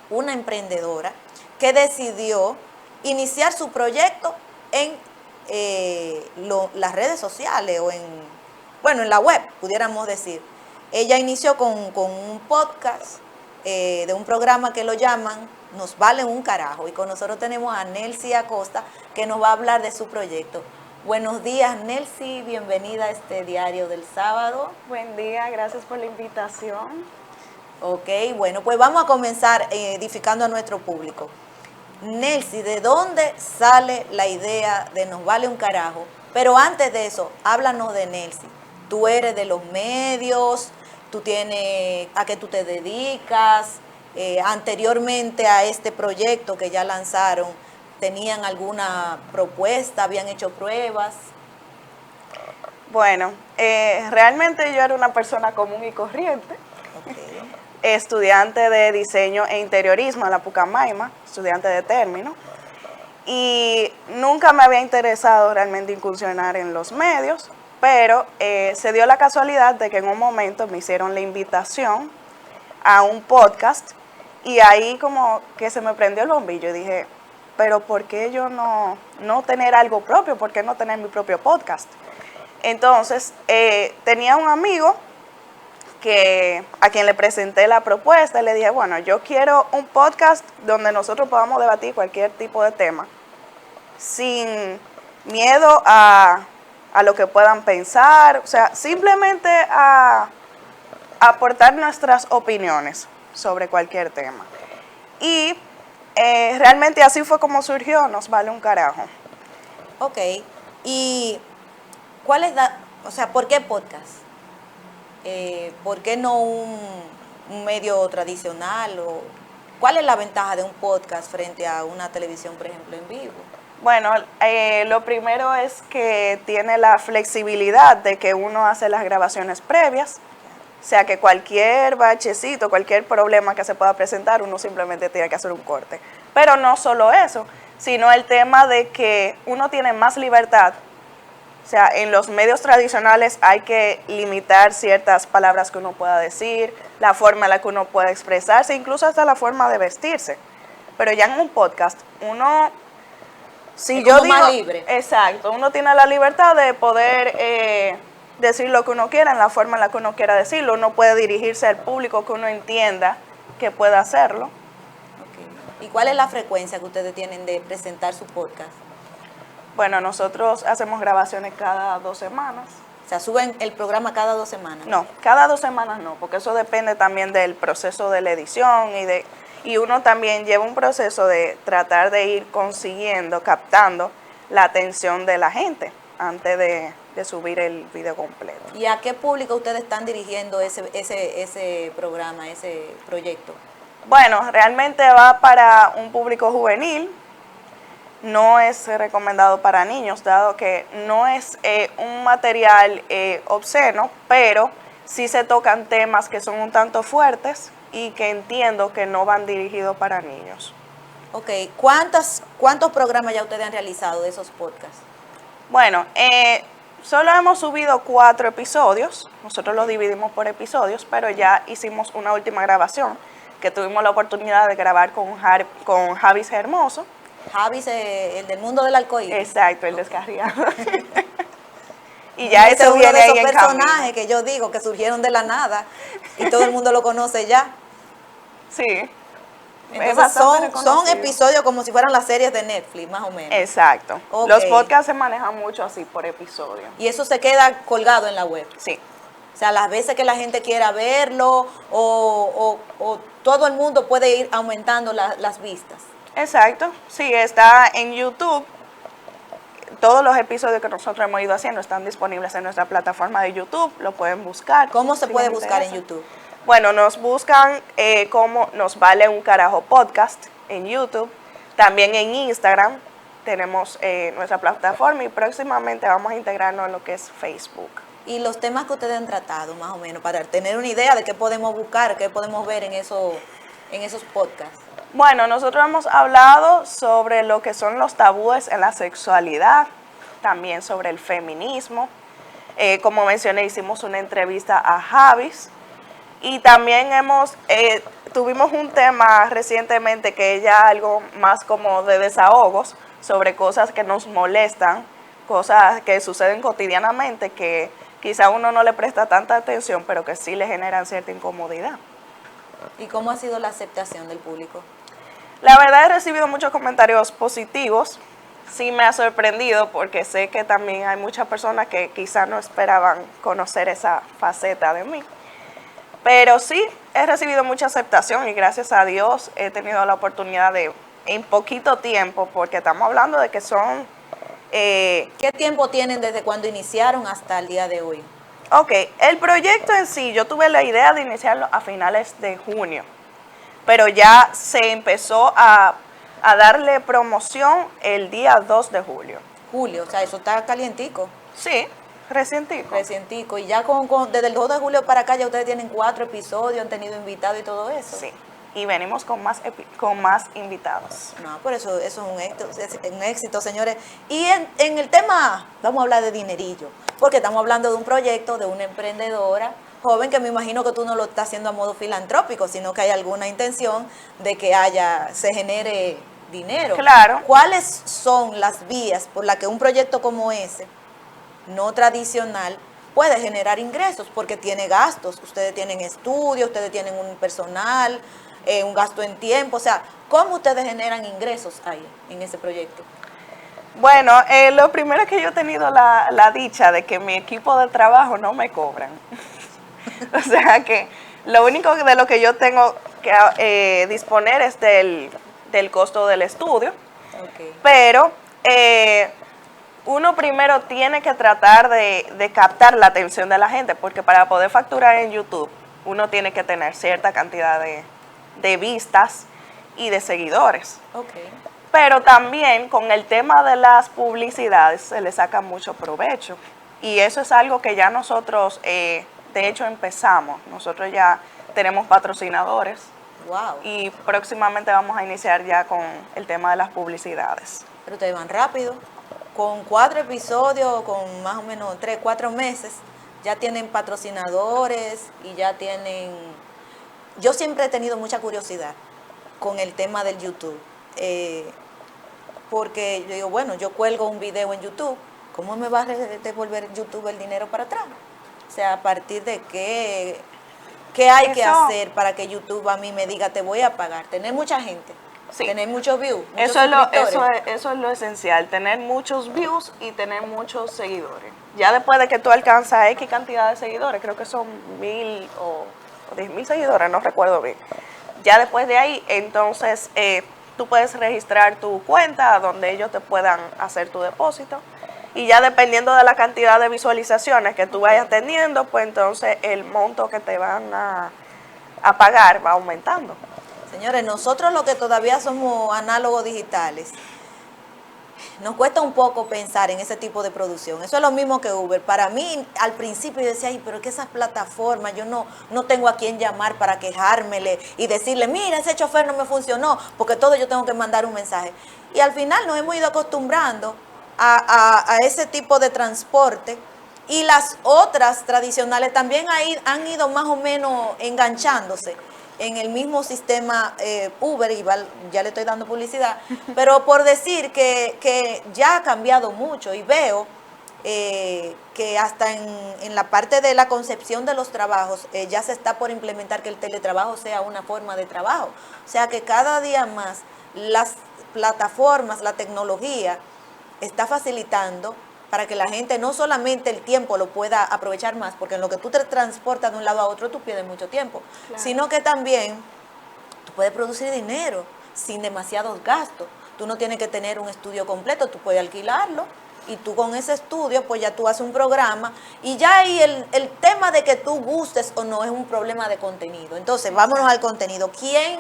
una emprendedora que decidió iniciar su proyecto en las redes sociales o en la web, pudiéramos decir. Ella inició con un podcast de un programa que lo llaman Nos Vale un Carajo, y con nosotros tenemos a Nelcy Acosta, que nos va a hablar de su proyecto. Buenos días, Nelcy, bienvenida a este diario del sábado. Buen día, gracias por la invitación. Ok, bueno, pues vamos a comenzar edificando a nuestro público. Nelcy, ¿de dónde sale la idea de Nos Vale un Carajo? Pero antes de eso, háblanos de Nelcy. Tú eres de los medios, ¿a qué tú te dedicas? Anteriormente a este proyecto que ya lanzaron, ¿tenían alguna propuesta? ¿Habían hecho pruebas? Bueno, realmente yo era una persona común y corriente, Okay. estudiante de diseño e interiorismo en la Pucamaima, estudiante de término, y nunca me había interesado realmente incursionar en los medios, pero se dio la casualidad de que en un momento me hicieron la invitación a un podcast y ahí como que se me prendió el bombillo y dije, pero ¿por qué yo no tener algo propio? ¿Por qué no tener mi propio podcast? Entonces, tenía un amigo a quien le presenté la propuesta y le dije, bueno, yo quiero un podcast donde nosotros podamos debatir cualquier tipo de tema, sin miedo a lo que puedan pensar, o sea, simplemente a aportar nuestras opiniones sobre cualquier tema. Y realmente así fue como surgió Nos Vale un Carajo. Ok, y ¿por qué podcast? ¿Por qué no un medio tradicional? ¿Cuál es la ventaja de un podcast frente a una televisión, por ejemplo, en vivo? Bueno, lo primero es que tiene la flexibilidad de que uno hace las grabaciones previas, o sea que cualquier bachecito, cualquier problema que se pueda presentar, uno simplemente tiene que hacer un corte. Pero no solo eso, sino el tema de que uno tiene más libertad. O sea, en los medios tradicionales hay que limitar ciertas palabras que uno pueda decir, la forma en la que uno pueda expresarse, incluso hasta la forma de vestirse. Pero ya en un podcast, uno, si es yo como digo, más libre. exacto, uno tiene la libertad de poder decir lo que uno quiera en la forma en la que uno quiera decirlo. Uno puede dirigirse al público que uno entienda que pueda hacerlo. Okay. ¿Y cuál es la frecuencia que ustedes tienen de presentar su podcast? Bueno, nosotros hacemos grabaciones cada 2 semanas. O sea, ¿suben el programa cada 2 semanas? No, cada 2 semanas no, porque eso depende también del proceso de la edición y uno también lleva un proceso de tratar de ir consiguiendo, captando la atención de la gente antes de subir el video completo. ¿Y a qué público ustedes están dirigiendo ese programa, ese proyecto? Bueno, realmente va para un público juvenil. No es recomendado para niños, dado que no es un material obsceno, pero sí se tocan temas que son un tanto fuertes y que entiendo que no van dirigidos para niños. Ok, ¿cuántos programas ya ustedes han realizado de esos podcasts? Bueno, solo hemos subido 4 episodios, nosotros los dividimos por episodios, pero ya hicimos una última grabación que tuvimos la oportunidad de grabar con Javis Hermoso. Javis, el del mundo del arcoíris. Exacto, el descarriado. Y ya ese eso viene de esos ahí en personajes camino. que yo digo que surgieron de la nada y todo el mundo lo conoce ya. Sí. Entonces son episodios como si fueran las series de Netflix, más o menos. Exacto. Okay. Los podcasts se manejan mucho así, por episodio. Y eso se queda colgado en la web. Sí. O sea, las veces que la gente quiera verlo o todo el mundo puede ir aumentando las vistas. Exacto. Sí, está en YouTube. Todos los episodios que nosotros hemos ido haciendo están disponibles en nuestra plataforma de YouTube. Lo pueden buscar. ¿Cómo se puede buscar en YouTube? Bueno, nos buscan como Nos Vale un Carajo Podcast en YouTube. También en Instagram tenemos nuestra plataforma y próximamente vamos a integrarnos en lo que es Facebook. Y los temas que ustedes han tratado, más o menos, para tener una idea de qué podemos buscar, qué podemos ver en esos podcasts. Bueno, nosotros hemos hablado sobre lo que son los tabúes en la sexualidad, también sobre el feminismo. Como mencioné, hicimos una entrevista a Javis y también tuvimos un tema recientemente que es ya algo más como de desahogos sobre cosas que nos molestan, cosas que suceden cotidianamente que quizá uno no le presta tanta atención, pero que sí le generan cierta incomodidad. ¿Y cómo ha sido la aceptación del público? La verdad he recibido muchos comentarios positivos, sí me ha sorprendido porque sé que también hay muchas personas que quizás no esperaban conocer esa faceta de mí, Pero sí, he recibido mucha aceptación y gracias a Dios he tenido la oportunidad de, en poquito tiempo, porque estamos hablando de que son... ¿Qué tiempo tienen desde cuando iniciaron hasta el día de hoy? ok, el proyecto en sí, yo tuve la idea de iniciarlo a finales de junio, pero ya se empezó a darle promoción el día 2 de julio. Julio, o sea, eso está calientico. Sí, recientico. Recientico. Y ya desde el 2 de julio para acá ya ustedes tienen 4 episodios, han tenido invitados y todo eso. Sí, y venimos con más invitados. No, por eso es un éxito, señores. Y en el tema, vamos a hablar de dinerillo, porque estamos hablando de un proyecto de una emprendedora joven que me imagino que tú no lo estás haciendo a modo filantrópico, sino que hay alguna intención de que se genere dinero. Claro. ¿Cuáles son las vías por las que un proyecto como ese, no tradicional, puede generar ingresos? Porque tiene gastos, ustedes tienen estudios, ustedes tienen un personal, un gasto en tiempo, o sea, ¿cómo ustedes generan ingresos ahí, en ese proyecto? Bueno, lo primero es que yo he tenido la dicha de que mi equipo de trabajo no me cobran. O sea que lo único de lo que yo tengo que disponer es del costo del estudio. Okay. Pero uno primero tiene que tratar de captar la atención de la gente, porque para poder facturar en YouTube, uno tiene que tener cierta cantidad de vistas y de seguidores. Okay. Pero también con el tema de las publicidades se le saca mucho provecho. Y eso es algo que ya nosotros, de hecho, empezamos. Nosotros ya tenemos patrocinadores. Wow. Y próximamente vamos a iniciar ya con el tema de las publicidades. Pero ustedes van rápido. Con 4 episodios, con más o menos 3, 4 meses, ya tienen patrocinadores y ya tienen... Yo siempre he tenido mucha curiosidad con el tema del YouTube. Porque yo digo, bueno, yo cuelgo un video en YouTube, ¿cómo me va a devolver YouTube el dinero para atrás? O sea, a partir de qué hay que hacer para que YouTube a mí me diga, te voy a pagar. Tener mucha gente, sí, tener muchos views, eso es lo esencial, tener muchos views y tener muchos seguidores. Ya después de que tú alcanzas X cantidad de seguidores, creo que son 1000 o 10.000 seguidores, no recuerdo bien. Ya después de ahí, entonces, tú puedes registrar tu cuenta donde ellos te puedan hacer tu depósito. Y ya dependiendo de la cantidad de visualizaciones que tú vayas teniendo, pues entonces el monto que te van a pagar va aumentando. Señores, nosotros los que todavía somos análogos digitales, nos cuesta un poco pensar en ese tipo de producción. Eso es lo mismo que Uber. Para mí, al principio yo decía, ay, pero es que esas plataformas, yo no tengo a quién llamar para quejármele y decirle, mira, ese chofer no me funcionó, porque todo yo tengo que mandar un mensaje. Y al final nos hemos ido acostumbrando a ese tipo de transporte, y las otras tradicionales también han ido más o menos enganchándose en el mismo sistema Uber, y ya le estoy dando publicidad, pero por decir que ya ha cambiado mucho, y veo que hasta en la parte de la concepción de los trabajos ya se está por implementar que el teletrabajo sea una forma de trabajo. O sea que cada día más las plataformas, la tecnología está facilitando para que la gente no solamente el tiempo lo pueda aprovechar más, porque en lo que tú te transportas de un lado a otro tú pierdes mucho tiempo, claro, sino que también tú puedes producir dinero sin demasiados gastos. Tú no tienes que tener un estudio completo, tú puedes alquilarlo y tú con ese estudio pues ya tú haces un programa, y ya ahí el tema de que tú gustes o no es un problema de contenido. Entonces vámonos al contenido. ¿Quién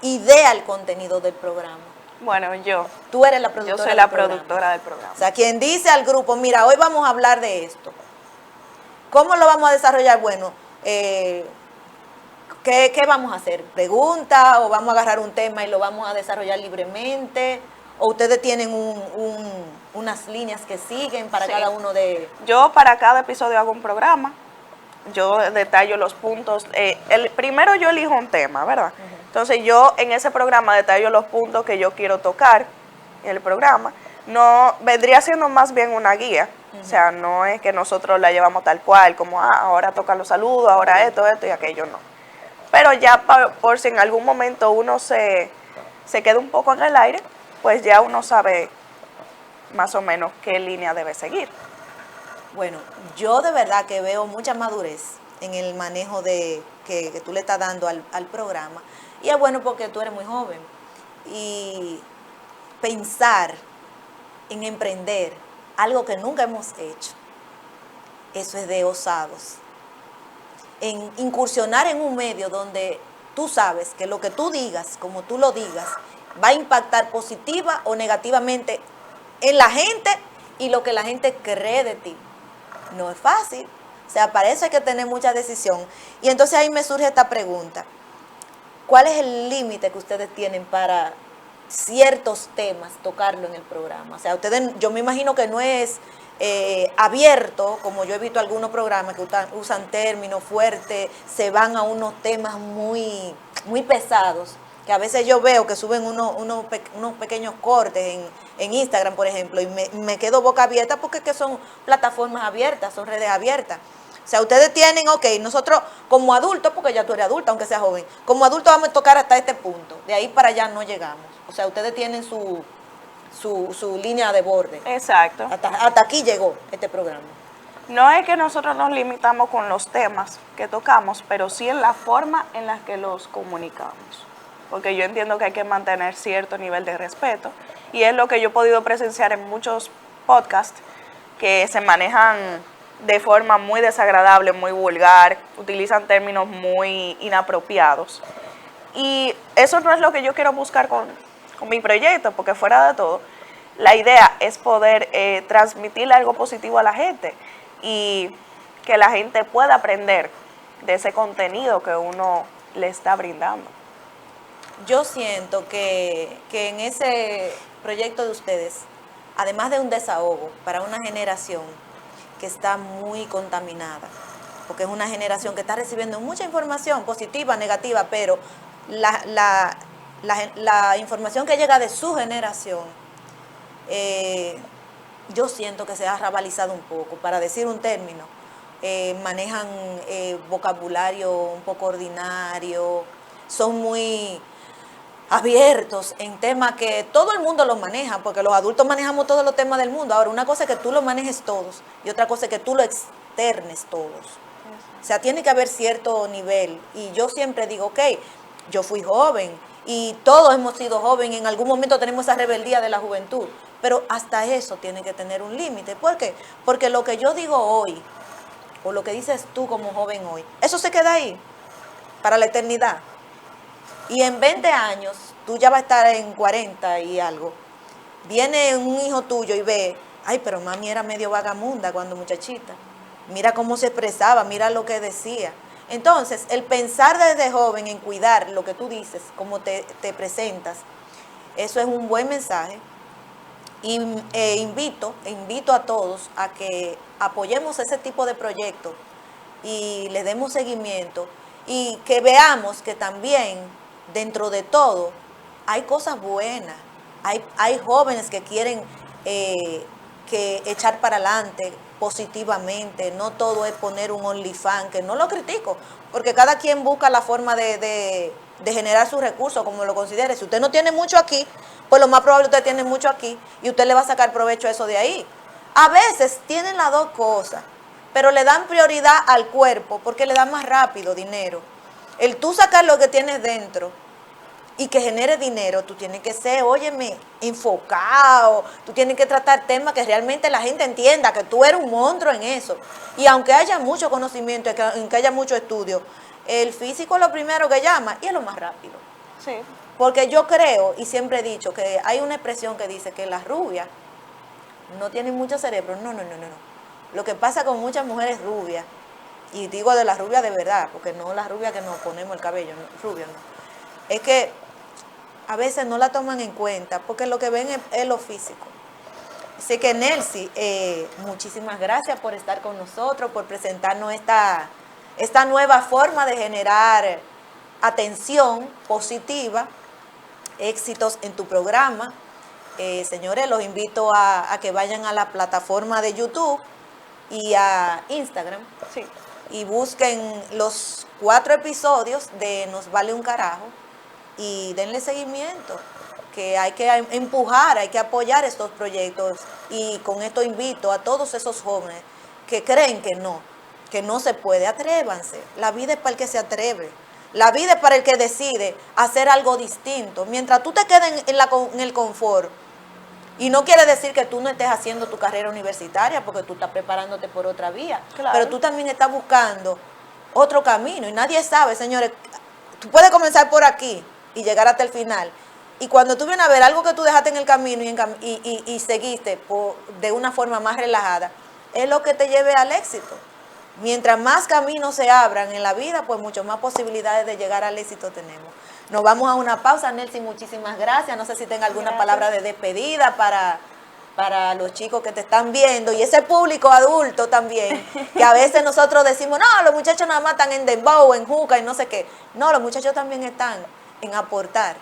idea el contenido del programa? Bueno, yo. Tú eres la productora. Yo soy la productora del programa. O sea, quien dice al grupo, mira, hoy vamos a hablar de esto. ¿Cómo lo vamos a desarrollar? Bueno, ¿qué vamos a hacer? ¿Preguntas? ¿O vamos a agarrar un tema y lo vamos a desarrollar libremente? ¿O ustedes tienen unas líneas que siguen para cada uno de...? Yo para cada episodio hago un programa. Yo detallo los puntos. Primero yo elijo un tema, ¿verdad? Entonces yo en ese programa detallo los puntos que yo quiero tocar en el programa. No vendría siendo más bien una guía. O sea, no es que nosotros la llevamos tal cual, como ahora toca los saludos, ahora esto y aquello, no. Pero ya por si en algún momento uno se queda un poco en el aire, pues ya uno sabe más o menos qué línea debe seguir. Bueno, yo de verdad que veo mucha madurez en el manejo que tú le estás dando al programa. Y es bueno porque tú eres muy joven. Y pensar en emprender algo que nunca hemos hecho, eso es de osados. En incursionar en un medio donde tú sabes que lo que tú digas, como tú lo digas, va a impactar positiva o negativamente en la gente y lo que la gente cree de ti. No es fácil. O sea, para eso hay que tener mucha decisión. Y entonces ahí me surge esta pregunta. ¿Cuál es el límite que ustedes tienen para ciertos temas tocarlo en el programa? O sea, ustedes, yo me imagino que no es abierto, como yo he visto algunos programas que usan términos fuertes, se van a unos temas muy, muy pesados, que a veces yo veo que suben unos pequeños cortes en Instagram, por ejemplo, y me quedo boca abierta porque es que son plataformas abiertas, son redes abiertas. O sea, ustedes tienen, ok, nosotros como adultos, porque ya tú eres adulta, aunque seas joven, como adultos vamos a tocar hasta este punto, de ahí para allá no llegamos. O sea, ustedes tienen su línea de borde. Exacto. Hasta aquí llegó este programa. No es que nosotros nos limitamos con los temas que tocamos, pero sí en la forma en la que los comunicamos. Porque yo entiendo que hay que mantener cierto nivel de respeto. Y es lo que yo he podido presenciar en muchos podcasts que se manejan de forma muy desagradable, muy vulgar, utilizan términos muy inapropiados. Y eso no es lo que yo quiero buscar con mi proyecto, porque fuera de todo, la idea es poder transmitirle algo positivo a la gente y que la gente pueda aprender de ese contenido que uno le está brindando. Yo siento que en ese proyecto de ustedes, además de un desahogo para una generación que está muy contaminada, porque es una generación que está recibiendo mucha información positiva, negativa, pero la información que llega de su generación, yo siento que se ha rabalizado un poco, para decir un término. Manejan vocabulario un poco ordinario, son muy abiertos en temas que todo el mundo los maneja, porque los adultos manejamos todos los temas del mundo. Ahora, una cosa es que tú lo manejes todos y otra cosa es que tú lo externes todos. O sea, tiene que haber cierto nivel. Y yo siempre digo, ok, yo fui joven y todos hemos sido jóvenes, en algún momento tenemos esa rebeldía de la juventud, pero hasta eso tiene que tener un límite. ¿Por qué? Porque lo que yo digo hoy, o lo que dices tú como joven hoy, eso se queda ahí para la eternidad. Y en 20 años, tú ya vas a estar en 40 y algo. Viene un hijo tuyo y ve, ay, pero mami era medio vagamunda cuando muchachita. Mira cómo se expresaba, mira lo que decía. Entonces, el pensar desde joven en cuidar lo que tú dices, cómo te presentas, eso es un buen mensaje. Y invito a todos a que apoyemos ese tipo de proyectos y le demos seguimiento y que veamos que también dentro de todo hay cosas buenas, hay jóvenes que quieren que echar para adelante positivamente, no todo es poner un OnlyFans, que no lo critico, porque cada quien busca la forma de generar sus recursos como lo considere. Si usted no tiene mucho aquí, pues lo más probable usted tiene mucho aquí y usted le va a sacar provecho a eso de ahí. A veces tienen las dos cosas, pero le dan prioridad al cuerpo porque le dan más rápido dinero. El tú sacar lo que tienes dentro y que genere dinero, tú tienes que ser, óyeme, enfocado, tú tienes que tratar temas que realmente la gente entienda que tú eres un monstruo en eso. Y aunque haya mucho conocimiento, aunque haya mucho estudio, el físico es lo primero que llama y es lo más rápido. Sí. Porque yo creo, y siempre he dicho, que hay una expresión que dice que las rubias no tienen mucho cerebro. No. Lo que pasa con muchas mujeres rubias, y digo de las rubias de verdad, porque no las rubias que nos ponemos el cabello, rubias no, es que a veces no la toman en cuenta, porque lo que ven es lo físico. Así que Nelcy, muchísimas gracias por estar con nosotros, por presentarnos esta nueva forma de generar atención positiva, éxitos en tu programa. Señores, los invito a que vayan a la plataforma de YouTube y a Instagram. Sí. Y busquen los 4 episodios de Nos Vale un Carajo y denle seguimiento, que hay que empujar, hay que apoyar estos proyectos. Y con esto invito a todos esos jóvenes que creen que no, que no se puede, atrévanse. La vida es para el que se atreve. La vida es para el que decide hacer algo distinto. Mientras tú te quedes en el confort, y no quiere decir que tú no estés haciendo tu carrera universitaria porque tú estás preparándote por otra vía, Claro. pero tú también estás buscando otro camino y nadie sabe, señores. Tú puedes comenzar por aquí y llegar hasta el final. Y cuando tú vienes a ver algo que tú dejaste en el camino y seguiste de una forma más relajada, es lo que te lleve al éxito. Mientras más caminos se abran en la vida, pues mucho más posibilidades de llegar al éxito tenemos. Nos vamos a una pausa, Nelcy, muchísimas gracias. No sé si tenga alguna palabra de despedida para los chicos que te están viendo y ese público adulto también, que a veces nosotros decimos, no, los muchachos nada más están en dembow, en juca y no sé qué. No, los muchachos también están en aportar.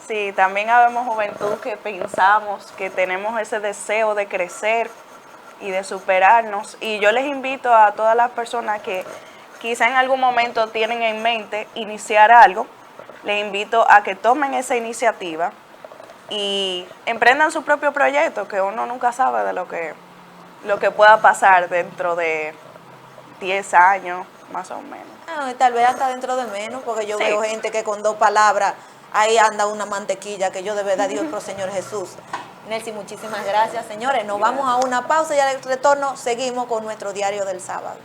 Sí, también habemos juventud que pensamos, que tenemos ese deseo de crecer y de superarnos. Y yo les invito a todas las personas que quizá en algún momento tienen en mente iniciar algo, les invito a que tomen esa iniciativa y emprendan su propio proyecto, que uno nunca sabe de lo que pueda pasar dentro de 10 años, más o menos. Ah, tal vez hasta dentro de menos, porque yo Sí. veo gente que con 2 palabras, ahí anda una mantequilla, que yo de verdad Dios pro Señor Jesús. Nelcy, muchísimas gracias, señores. Nos vamos a una pausa y al retorno seguimos con nuestro diario del sábado.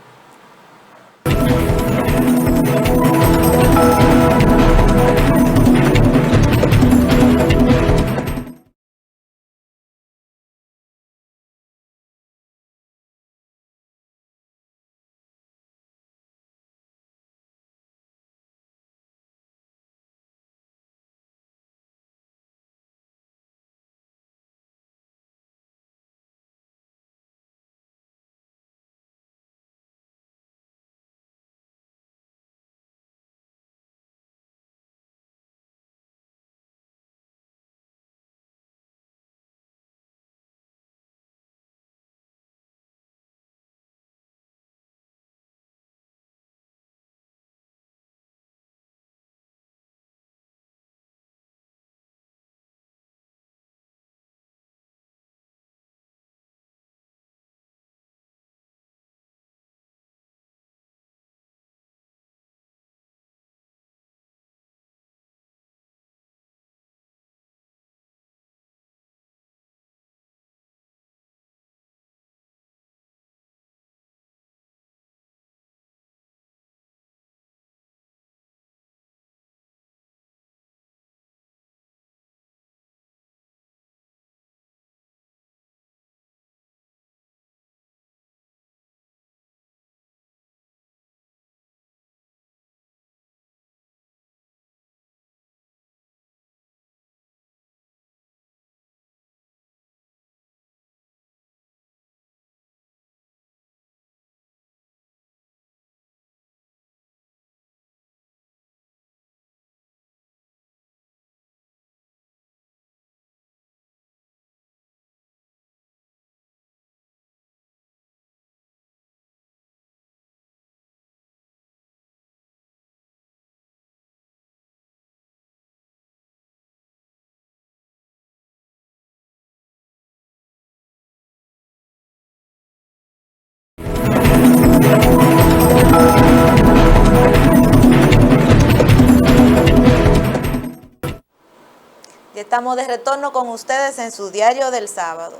Y estamos de retorno con ustedes en su diario del sábado.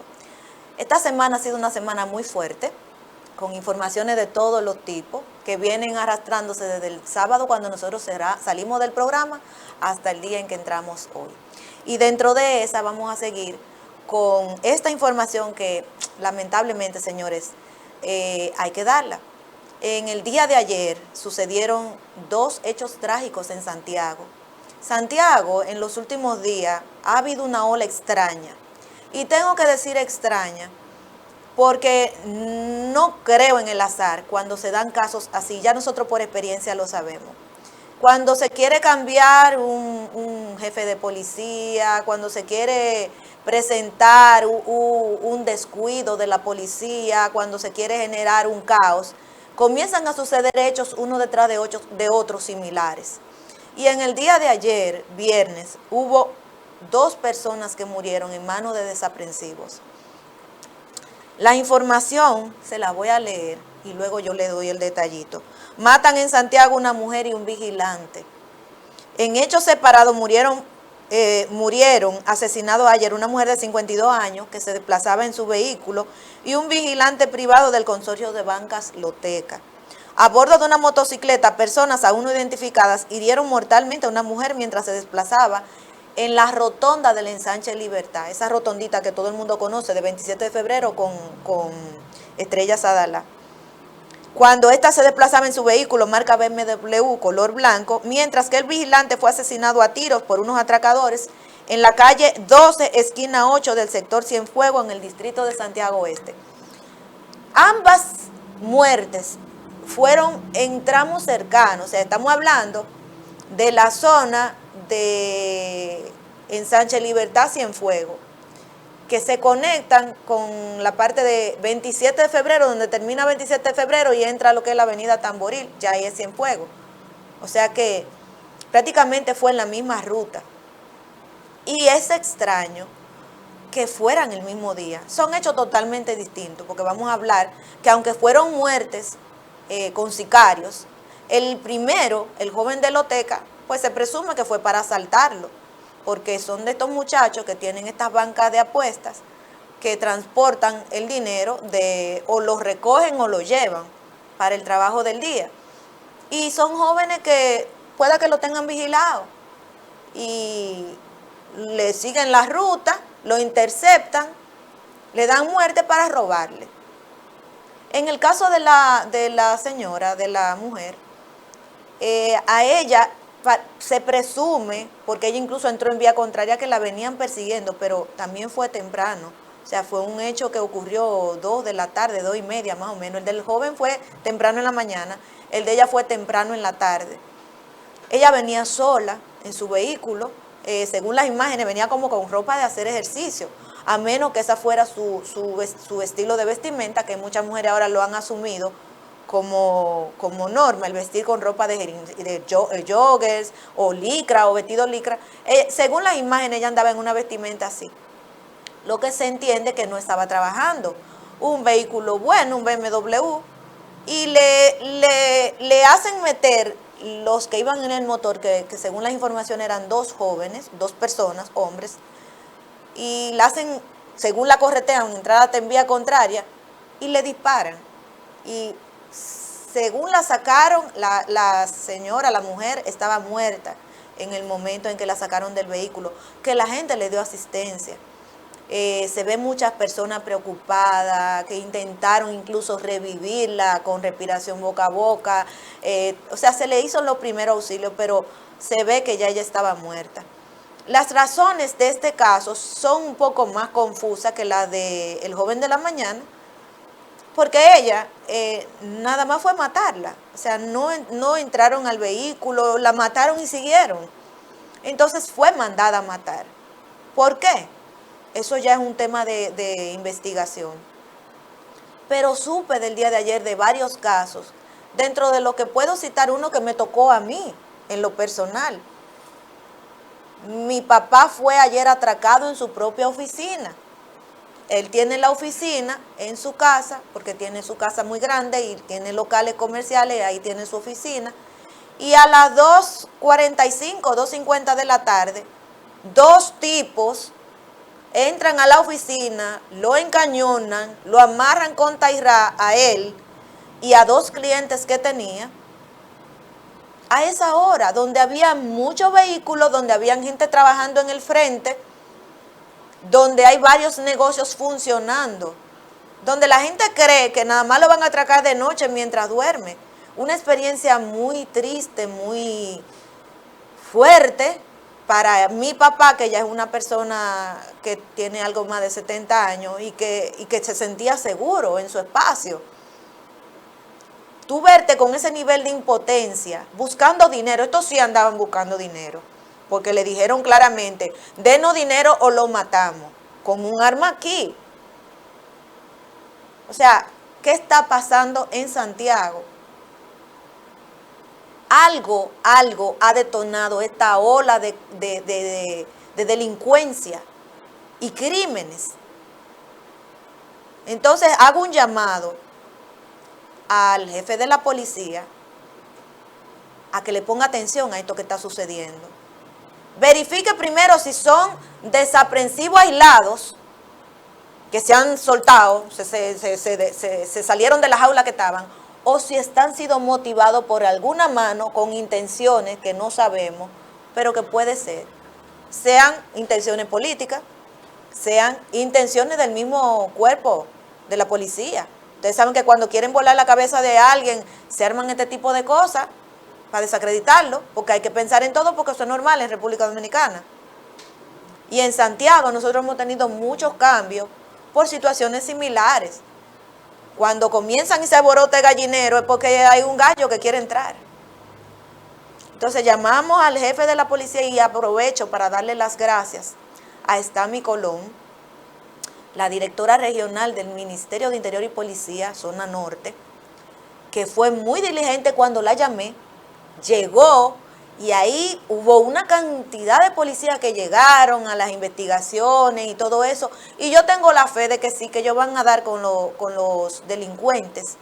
Esta semana ha sido una semana muy fuerte, con informaciones de todos los tipos, que vienen arrastrándose desde el sábado cuando nosotros salimos del programa hasta el día en que entramos hoy. Y dentro de esa vamos a seguir con esta información que lamentablemente, señores, hay que darla. En el día de ayer sucedieron 2 hechos trágicos en Santiago. Santiago, en los últimos días, ha habido una ola extraña. Y tengo que decir extraña, porque no creo en el azar cuando se dan casos así. Ya nosotros por experiencia lo sabemos. Cuando se quiere cambiar un jefe de policía, cuando se quiere presentar un descuido de la policía, cuando se quiere generar un caos, comienzan a suceder hechos uno detrás de otros similares. Y en el día de ayer, viernes, hubo 2 personas que murieron en manos de desaprensivos. La información se la voy a leer y luego yo le doy el detallito. Matan en Santiago una mujer y un vigilante. En hechos separados murieron asesinados ayer una mujer de 52 años que se desplazaba en su vehículo y un vigilante privado del consorcio de bancas Loteca. A bordo de una motocicleta, personas aún no identificadas hirieron mortalmente a una mujer mientras se desplazaba en la rotonda del ensanche Libertad, esa rotondita que todo el mundo conoce, de 27 de febrero con Estrella Sadala. Cuando ésta se desplazaba en su vehículo marca BMW color blanco, mientras que el vigilante fue asesinado a tiros por unos atracadores en la calle 12, esquina 8 del sector Cienfuegos, en el distrito de Santiago Oeste. Ambas muertes fueron en tramos cercanos, o sea, estamos hablando de la zona de Ensanche Libertad, Cienfuegos, que se conectan con la parte de 27 de febrero, donde termina 27 de febrero y entra lo que es la avenida Tamboril, ya ahí es Cienfuegos. O sea que prácticamente fue en la misma ruta. Y es extraño que fueran el mismo día. Son hechos totalmente distintos, porque vamos a hablar que aunque fueron muertes con sicarios, el primero, el joven de Loteca, pues se presume que fue para asaltarlo, porque son de estos muchachos que tienen estas bancas de apuestas que transportan el dinero o lo recogen o lo llevan para el trabajo del día. Y son jóvenes que pueda que lo tengan vigilado y le siguen la ruta, lo interceptan, le dan muerte para robarle. En el caso de la señora, de la mujer, a ella se presume, porque ella incluso entró en vía contraria, que la venían persiguiendo, pero también fue temprano. O sea, fue un hecho que ocurrió 2 de la tarde, 2:30 más o menos. El del joven fue temprano en la mañana, el de ella fue temprano en la tarde. Ella venía sola en su vehículo, según las imágenes venía como con ropa de hacer ejercicio, a menos que esa fuera su estilo de vestimenta, que muchas mujeres ahora lo han asumido como norma, el vestir con ropa de joggers o licra o vestido licra. Según las imágenes ella andaba en una vestimenta así, lo que se entiende que no estaba trabajando. Un vehículo bueno, un BMW, y le hacen meter los que iban en el motor, que según las informaciones eran 2 jóvenes, 2 personas, hombres, y la hacen, según la corretean, entrada en vía contraria, y le disparan. Y según la sacaron, la señora, la mujer, estaba muerta en el momento en que la sacaron del vehículo, que la gente le dio asistencia. Se ven muchas personas preocupadas que intentaron incluso revivirla con respiración boca a boca. O sea, se le hizo los primeros auxilios, pero se ve que ya ella estaba muerta. Las razones de este caso son un poco más confusas que las del joven de la mañana, porque ella nada más fue matarla. O sea, no entraron al vehículo, la mataron y siguieron. Entonces fue mandada a matar. ¿Por qué? Eso ya es un tema de investigación. Pero supe del día de ayer de varios casos, dentro de lo que puedo citar uno que me tocó a mí, en lo personal. Mi papá fue ayer atracado en su propia oficina. Él tiene la oficina en su casa, porque tiene su casa muy grande y tiene locales comerciales, ahí tiene su oficina. Y a las 2:45, 2:50 de la tarde, 2 tipos entran a la oficina, lo encañonan, lo amarran con tairrá a él y a 2 clientes que tenía. A esa hora, donde había muchos vehículos, donde había gente trabajando en el frente, donde hay varios negocios funcionando, donde la gente cree que nada más lo van a atracar de noche mientras duerme. Una experiencia muy triste, muy fuerte para mi papá, que ya es una persona que tiene algo más de 70 años y que se sentía seguro en su espacio. Tú verte con ese nivel de impotencia, buscando dinero. Estos sí andaban buscando dinero, porque le dijeron claramente, denos dinero o lo matamos, con un arma aquí. O sea, ¿qué está pasando en Santiago? Algo ha detonado esta ola de delincuencia y crímenes. Entonces hago un llamado al jefe de la policía a que le ponga atención a esto que está sucediendo. Verifique primero si son desaprensivos aislados que se han soltado, se salieron de la jaula que estaban, o si están siendo motivados por alguna mano con intenciones que no sabemos, pero que puede ser. Sean intenciones políticas, sean intenciones del mismo cuerpo de la policía. Ustedes saben que cuando quieren volar la cabeza de alguien, se arman este tipo de cosas para desacreditarlo, porque hay que pensar en todo, porque eso es normal en República Dominicana. Y en Santiago nosotros hemos tenido muchos cambios por situaciones similares. Cuando comienzan y se alborota el gallinero es porque hay un gallo que quiere entrar. Entonces llamamos al jefe de la policía y aprovecho para darle las gracias a Estami Colón, la directora regional del Ministerio de Interior y Policía, Zona Norte, que fue muy diligente cuando la llamé, llegó y ahí hubo una cantidad de policías que llegaron a las investigaciones y todo eso, y yo tengo la fe de que sí, que ellos van a dar con los delincuentes,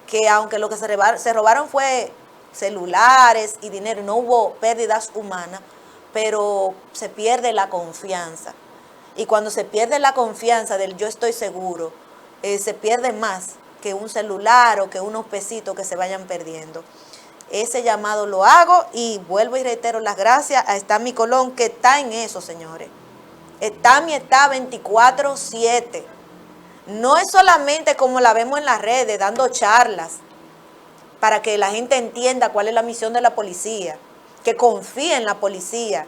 que aunque lo que se robaron fue celulares y dinero, no hubo pérdidas humanas, pero se pierde la confianza. Y cuando se pierde la confianza del yo estoy seguro, se pierde más que un celular o que unos pesitos que se vayan perdiendo. Ese llamado lo hago y vuelvo y reitero las gracias a Estami Colón, que está en eso, señores. Estami está 24/7. No es solamente como la vemos en las redes, dando charlas para que la gente entienda cuál es la misión de la policía, que confíe en la policía,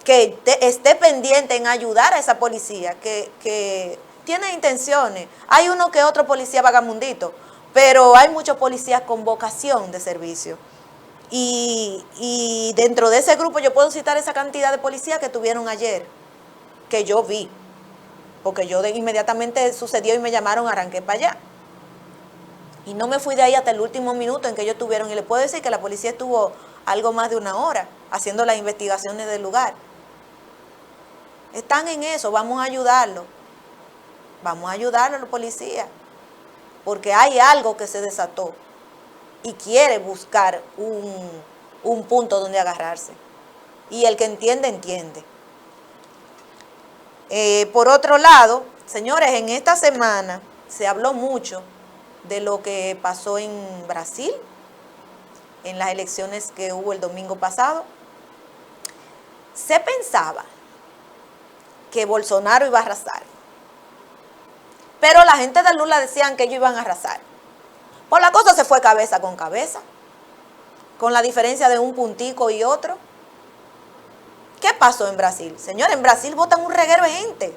que esté pendiente en ayudar a esa policía, que tiene intenciones. Hay uno que otro policía vagamundito, pero hay muchos policías con vocación de servicio. Y dentro de ese grupo yo puedo citar esa cantidad de policías que tuvieron ayer, que yo vi, porque yo inmediatamente sucedió y me llamaron, arranqué para allá. Y no me fui de ahí hasta el último minuto en que ellos estuvieron. Y les puedo decir que la policía estuvo algo más de 1 hora haciendo las investigaciones del lugar. Están en eso, vamos a ayudarlos. Vamos a ayudarlos a los policías. Porque hay algo que se desató y quiere buscar un punto donde agarrarse. Y el que entiende, entiende. Por otro lado, señores, en esta semana se habló mucho de lo que pasó en Brasil, en las elecciones que hubo el domingo pasado. Se pensaba que Bolsonaro iba a arrasar, pero la gente de Lula decían que ellos iban a arrasar. Pues la cosa se fue cabeza con cabeza, con la diferencia de un puntico y otro. ¿Qué pasó en Brasil? Señores, en Brasil votan un reguero de gente.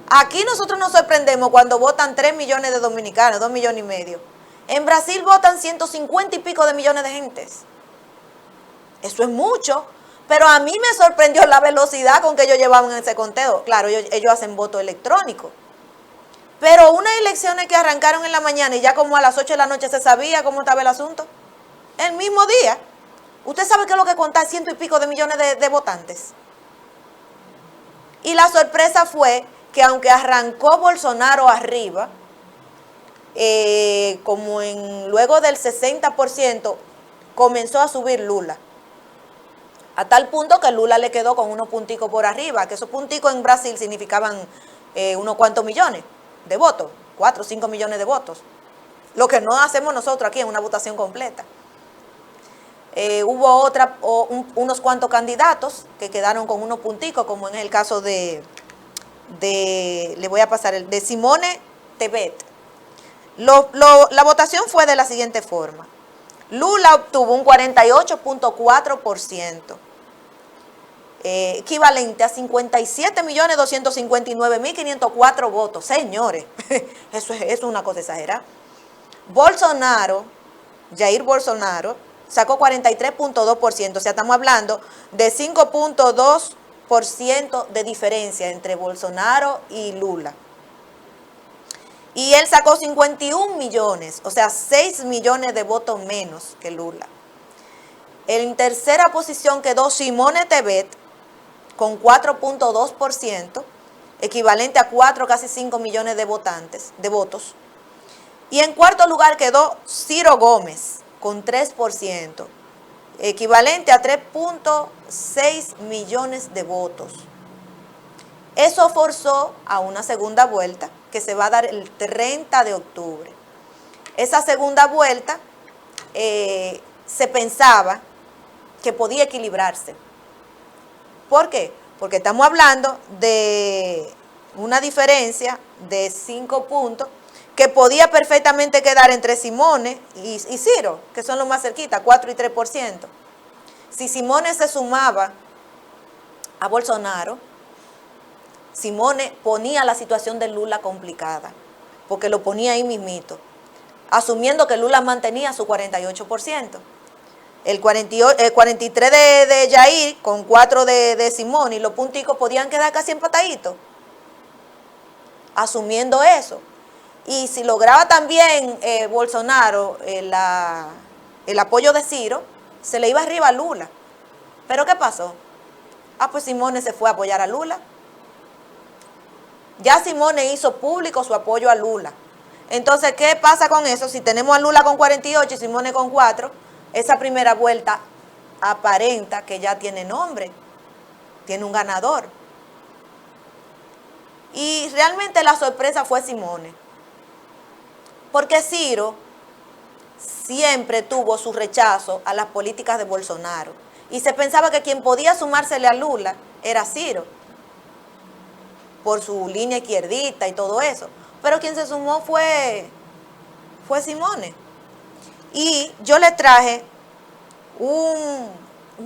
Aquí nosotros nos sorprendemos cuando votan 3 millones de dominicanos, 2,5 millones. En Brasil votan 150 y pico de millones de gentes. Eso es mucho, pero a mí me sorprendió la velocidad con que ellos llevaban ese conteo. Claro, ellos hacen voto electrónico. Pero unas elecciones que arrancaron en la mañana y ya como a las 8 de la noche se sabía cómo estaba el asunto. El mismo día. ¿Usted sabe qué es lo que contar 100 y pico de millones de votantes? Y la sorpresa fue que aunque arrancó Bolsonaro arriba, como luego del 60%, comenzó a subir Lula. A tal punto que Lula le quedó con unos punticos por arriba, que esos punticos en Brasil significaban unos cuantos millones de votos, 4 o 5 millones de votos. Lo que no hacemos nosotros aquí en una votación completa. Hubo unos cuantos candidatos que quedaron con unos punticos, como en el caso le voy a pasar el de Simone Tebet. La votación fue de la siguiente forma. Lula obtuvo un 48.4%, equivalente a 57.259.504 votos. Señores, eso es una cosa exagerada. Jair Bolsonaro, sacó 43.2%, o sea, estamos hablando de 5.2% de diferencia entre Bolsonaro y Lula. Y él sacó 51 millones, o sea, 6 millones de votos menos que Lula. En tercera posición quedó Simone Tebet con 4.2%, equivalente a 4, casi 5 millones de votos. Y en cuarto lugar quedó Ciro Gómez con 3%, equivalente a 3.6 millones de votos. Eso forzó a una segunda vuelta que se va a dar el 30 de octubre. Esa segunda vuelta se pensaba que podía equilibrarse. ¿Por qué? Porque estamos hablando de una diferencia de 5 puntos que podía perfectamente quedar entre Simone y Ciro, que son los más cerquitas, 4 y 3%. Si Simone se sumaba a Bolsonaro, Simone ponía la situación de Lula complicada, porque lo ponía ahí mismito, asumiendo que Lula mantenía su 48%. El 43 de Jair con 4 de Simone y los punticos podían quedar casi empataditos, asumiendo eso. Y si lograba también Bolsonaro el apoyo de Ciro, se le iba arriba a Lula. ¿Pero qué pasó? Pues Simone se fue a apoyar a Lula. Ya Simone hizo público su apoyo a Lula. Entonces, ¿qué pasa con eso? Si tenemos a Lula con 48 y Simone con 4, esa primera vuelta aparenta que ya tiene nombre, tiene un ganador. Y realmente la sorpresa fue Simone, porque Ciro siempre tuvo su rechazo a las políticas de Bolsonaro y se pensaba que quien podía sumársele a Lula era Ciro, por su línea izquierdista y todo eso. Pero quien se sumó fue Simone. Y yo le traje un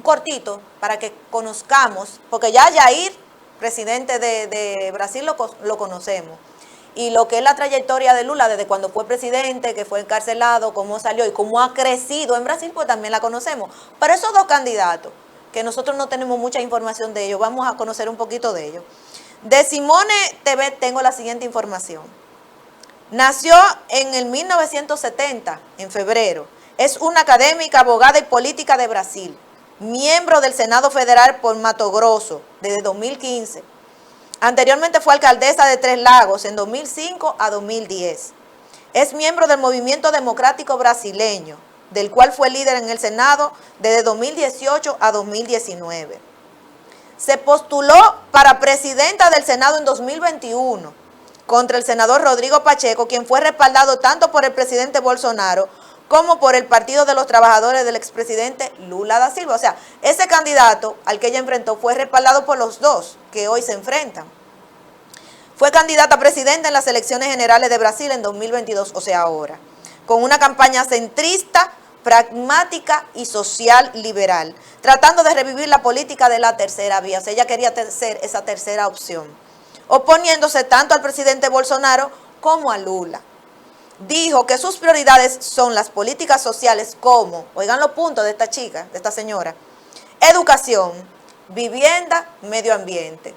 cortito para que conozcamos, porque ya Jair, presidente de Brasil, lo conocemos. Y lo que es la trayectoria de Lula desde cuando fue presidente, que fue encarcelado, cómo salió y cómo ha crecido en Brasil, pues también la conocemos. Pero esos dos candidatos, que nosotros no tenemos mucha información de ellos, vamos a conocer un poquito de ellos. De Simone Tebet tengo la siguiente información. Nació en el 1970, en febrero. Es una académica, abogada y política de Brasil. Miembro del Senado Federal por Mato Grosso desde 2015. Anteriormente fue alcaldesa de Tres Lagos en 2005 a 2010. Es miembro del Movimiento Democrático Brasileño, del cual fue líder en el Senado desde 2018 a 2019. Se postuló para presidenta del Senado en 2021 contra el senador Rodrigo Pacheco, quien fue respaldado tanto por el presidente Bolsonaro como por el Partido de los Trabajadores del expresidente Lula da Silva. O sea, ese candidato al que ella enfrentó fue respaldado por los dos que hoy se enfrentan. Fue candidata a presidenta en las elecciones generales de Brasil en 2022, o sea, ahora, con una campaña centrista, pragmática y social liberal, tratando de revivir la política de la tercera vía. O sea, ella quería ser esa tercera opción, oponiéndose tanto al presidente Bolsonaro como a Lula. Dijo que sus prioridades son las políticas sociales como, oigan los puntos de esta chica, de esta señora, educación, vivienda, medio ambiente.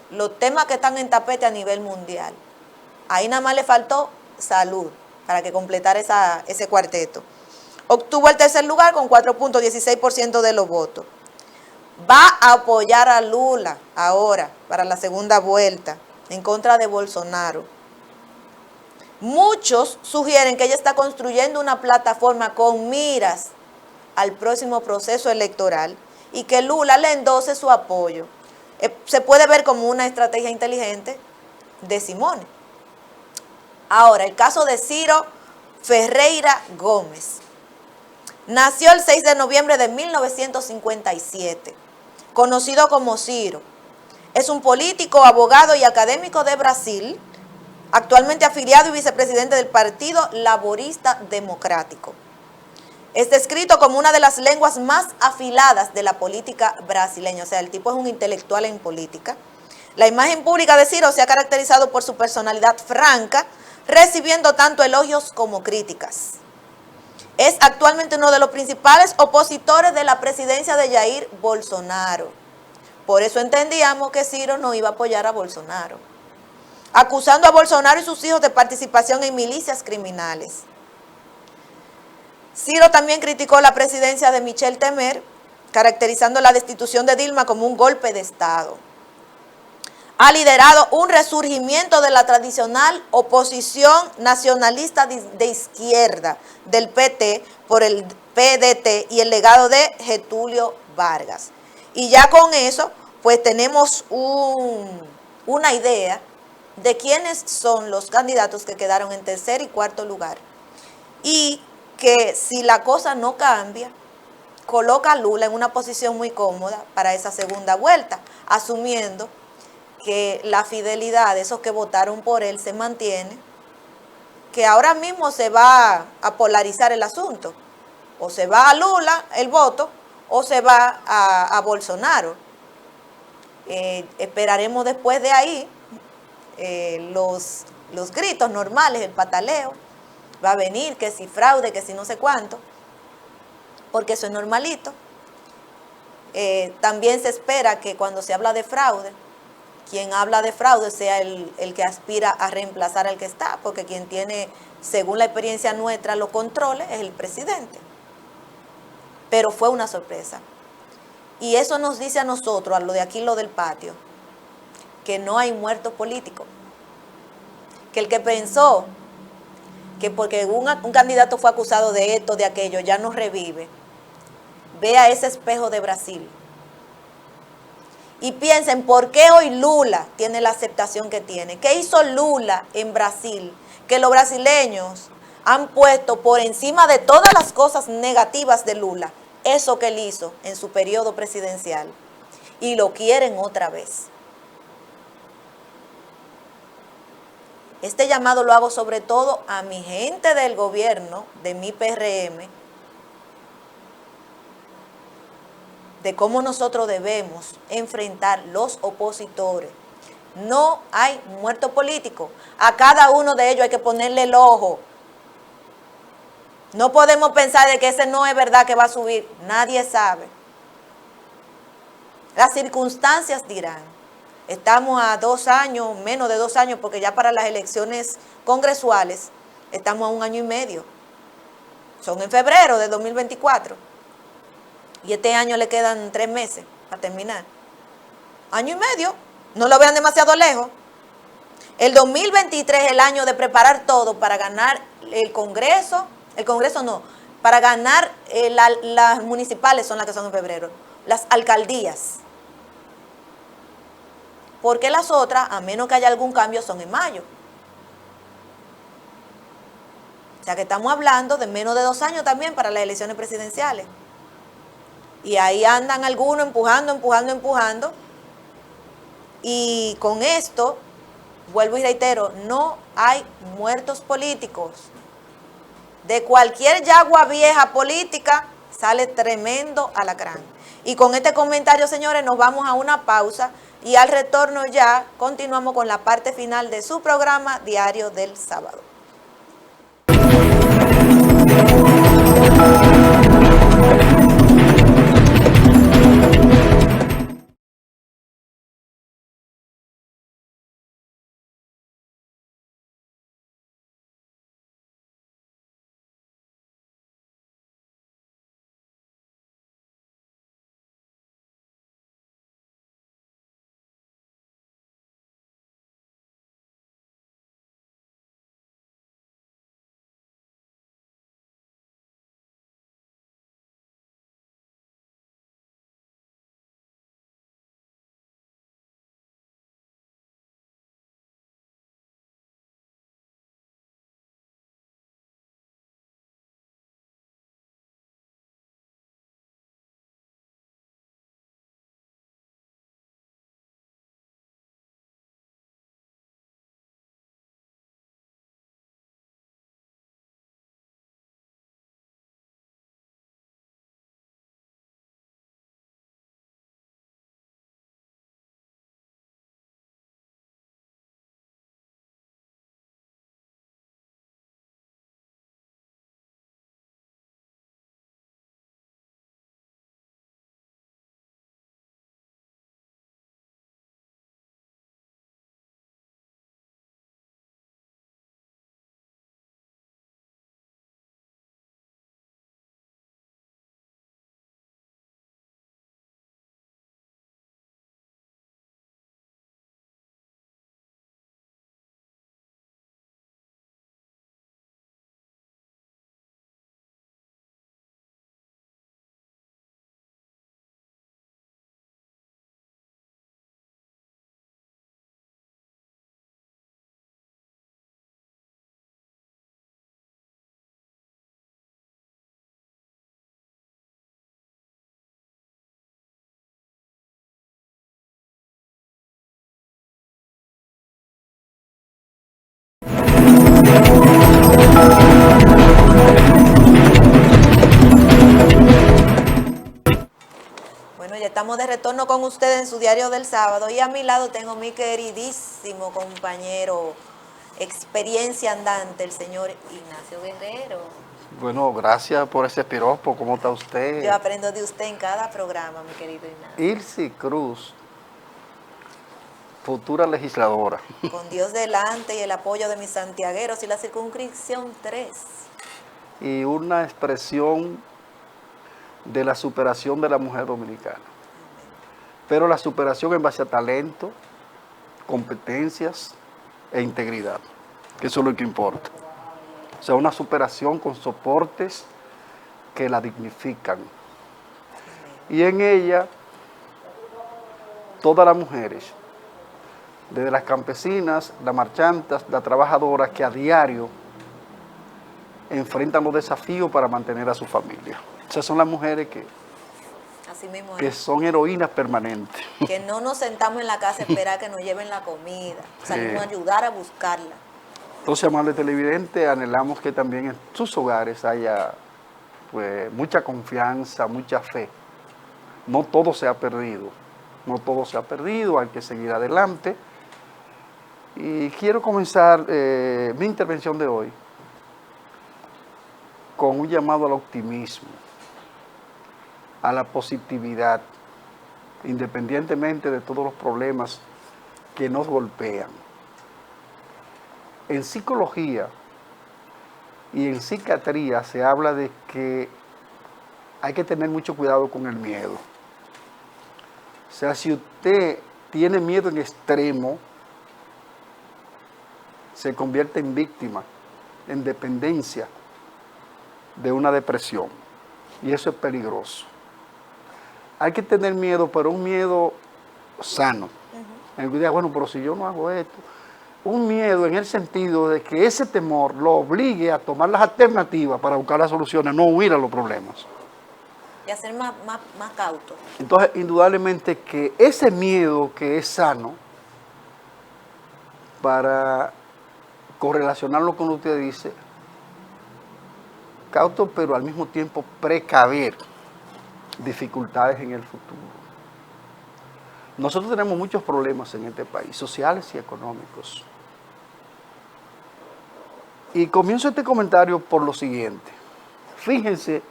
Los temas que están en tapete a nivel mundial. Ahí nada más le faltó salud para que completara ese cuarteto. Obtuvo el tercer lugar con 4.16% de los votos. Va a apoyar a Lula ahora para la segunda vuelta en contra de Bolsonaro. Muchos sugieren que ella está construyendo una plataforma con miras al próximo proceso electoral y que Lula le endose su apoyo. Se puede ver como una estrategia inteligente de Simone. Ahora, el caso de Ciro Ferreira Gómez. Nació el 6 de noviembre de 1957, conocido como Ciro. Es un político, abogado y académico de Brasil, actualmente afiliado y vicepresidente del Partido Laborista Democrático. Es descrito como una de las lenguas más afiladas de la política brasileña, o sea, el tipo es un intelectual en política. La imagen pública de Ciro se ha caracterizado por su personalidad franca, recibiendo tanto elogios como críticas. Es actualmente uno de los principales opositores de la presidencia de Jair Bolsonaro. Por eso entendíamos que Ciro no iba a apoyar a Bolsonaro, acusando a Bolsonaro y sus hijos de participación en milicias criminales. Ciro también criticó la presidencia de Michel Temer, caracterizando la destitución de Dilma como un golpe de Estado. ha liderado un resurgimiento de la tradicional oposición nacionalista de izquierda del PT por el PDT y el legado de Getúlio Vargas. Y ya con eso, pues tenemos una idea de quiénes son los candidatos que quedaron en tercer y cuarto lugar. Y que si la cosa no cambia, coloca a Lula en una posición muy cómoda para esa segunda vuelta, asumiendo que la fidelidad de esos que votaron por él se mantiene, que ahora mismo se va a polarizar el asunto. O se va a Lula el voto o se va a Bolsonaro. Esperaremos después de ahí los gritos normales, el pataleo. Va a venir que si fraude, que si no sé cuánto, porque eso es normalito. También se espera que cuando se habla de fraude, quien habla de fraude sea el que aspira a reemplazar al que está, porque quien tiene, según la experiencia nuestra, los controles es el presidente. Pero fue una sorpresa. Y eso nos dice a nosotros, a lo de aquí, lo del patio, que no hay muertos políticos. Que el que pensó que porque un candidato fue acusado de esto, de aquello, ya no revive, vea ese espejo de Brasil. Y piensen, ¿por qué hoy Lula tiene la aceptación que tiene? ¿Qué hizo Lula en Brasil? Que los brasileños han puesto por encima de todas las cosas negativas de Lula, eso que él hizo en su periodo presidencial. Y lo quieren otra vez. Este llamado lo hago sobre todo a mi gente del gobierno, de mi PRM, de cómo nosotros debemos enfrentar los opositores. No hay muerto político. A cada uno de ellos hay que ponerle el ojo. No podemos pensar de que ese no es verdad que va a subir. Nadie sabe. Las circunstancias dirán. Estamos a 2 años, menos de 2 años, porque ya para las elecciones congresuales estamos a 1 año y medio. Son en febrero de 2024. Y este año le quedan 3 meses para terminar. 1 año y medio. No lo vean demasiado lejos. El 2023 es el año de preparar todo para ganar el Congreso no, para ganar las municipales son las que son en febrero, las alcaldías. Porque las otras, a menos que haya algún cambio, son en mayo. O sea que estamos hablando de menos de 2 años también para las elecciones presidenciales. Y ahí andan algunos empujando. Y con esto, vuelvo y reitero, no hay muertos políticos. De cualquier yagua vieja política sale tremendo alacrán. Y con este comentario, señores, nos vamos a una pausa y al retorno ya continuamos con la parte final de su programa Diario del Sábado. Estamos de retorno con ustedes en su diario del sábado y a mi lado tengo mi queridísimo compañero, experiencia andante, el señor Ignacio Guerrero. Bueno, gracias por ese piropo. ¿Cómo está usted? Yo aprendo de usted en cada programa, mi querido Ignacio. Ilse Cruz, futura legisladora. Con Dios delante y el apoyo de mis santiagueros y la circunscripción 3. Y una expresión de la superación de la mujer dominicana. Pero la superación en base a talento, competencias e integridad, que eso es lo que importa. O sea, una superación con soportes que la dignifican. Y en ella, todas las mujeres, desde las campesinas, las marchantas, las trabajadoras que a diario enfrentan los desafíos para mantener a su familia. Esas son las mujeres Así mismo que es. son heroínas permanentes. Que no nos sentamos en la casa a esperar que nos lleven la comida. Salimos a ayudar a buscarla. Entonces, amables televidentes, anhelamos que también en sus hogares haya pues, mucha confianza, mucha fe. No todo se ha perdido. No todo se ha perdido, hay que seguir adelante. Y quiero comenzar mi intervención de hoy con un llamado al optimismo, a la positividad, independientemente de todos los problemas que nos golpean. En psicología y en psiquiatría se habla de que hay que tener mucho cuidado con el miedo. O sea, si usted tiene miedo en extremo, se convierte en víctima, en dependencia de una depresión. Y eso es peligroso. Hay que tener miedo, pero un miedo sano. En el que diga, bueno, pero si yo no hago esto. Un miedo en el sentido de que ese temor lo obligue a tomar las alternativas para buscar las soluciones, no huir a los problemas. Y a ser más cauto. Entonces, indudablemente que ese miedo que es sano, para correlacionarlo con lo que usted dice, cauto, pero al mismo tiempo precaver dificultades en el futuro. Nosotros tenemos muchos problemas en este país, sociales y económicos. Y comienzo este comentario por lo siguiente. Fíjense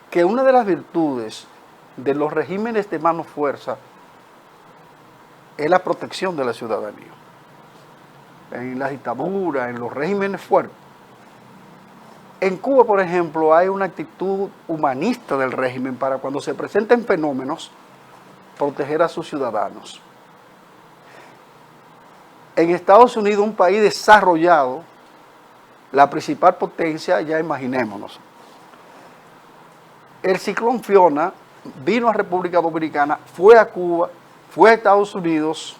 que una de las virtudes de los regímenes de mano fuerza es la protección de la ciudadanía. En la dictadura, en los regímenes fuertes. En Cuba, por ejemplo, hay una actitud humanista del régimen para cuando se presenten fenómenos, proteger a sus ciudadanos. En Estados Unidos, un país desarrollado, la principal potencia, ya imaginémonos. El ciclón Fiona vino a República Dominicana, fue a Cuba, fue a Estados Unidos,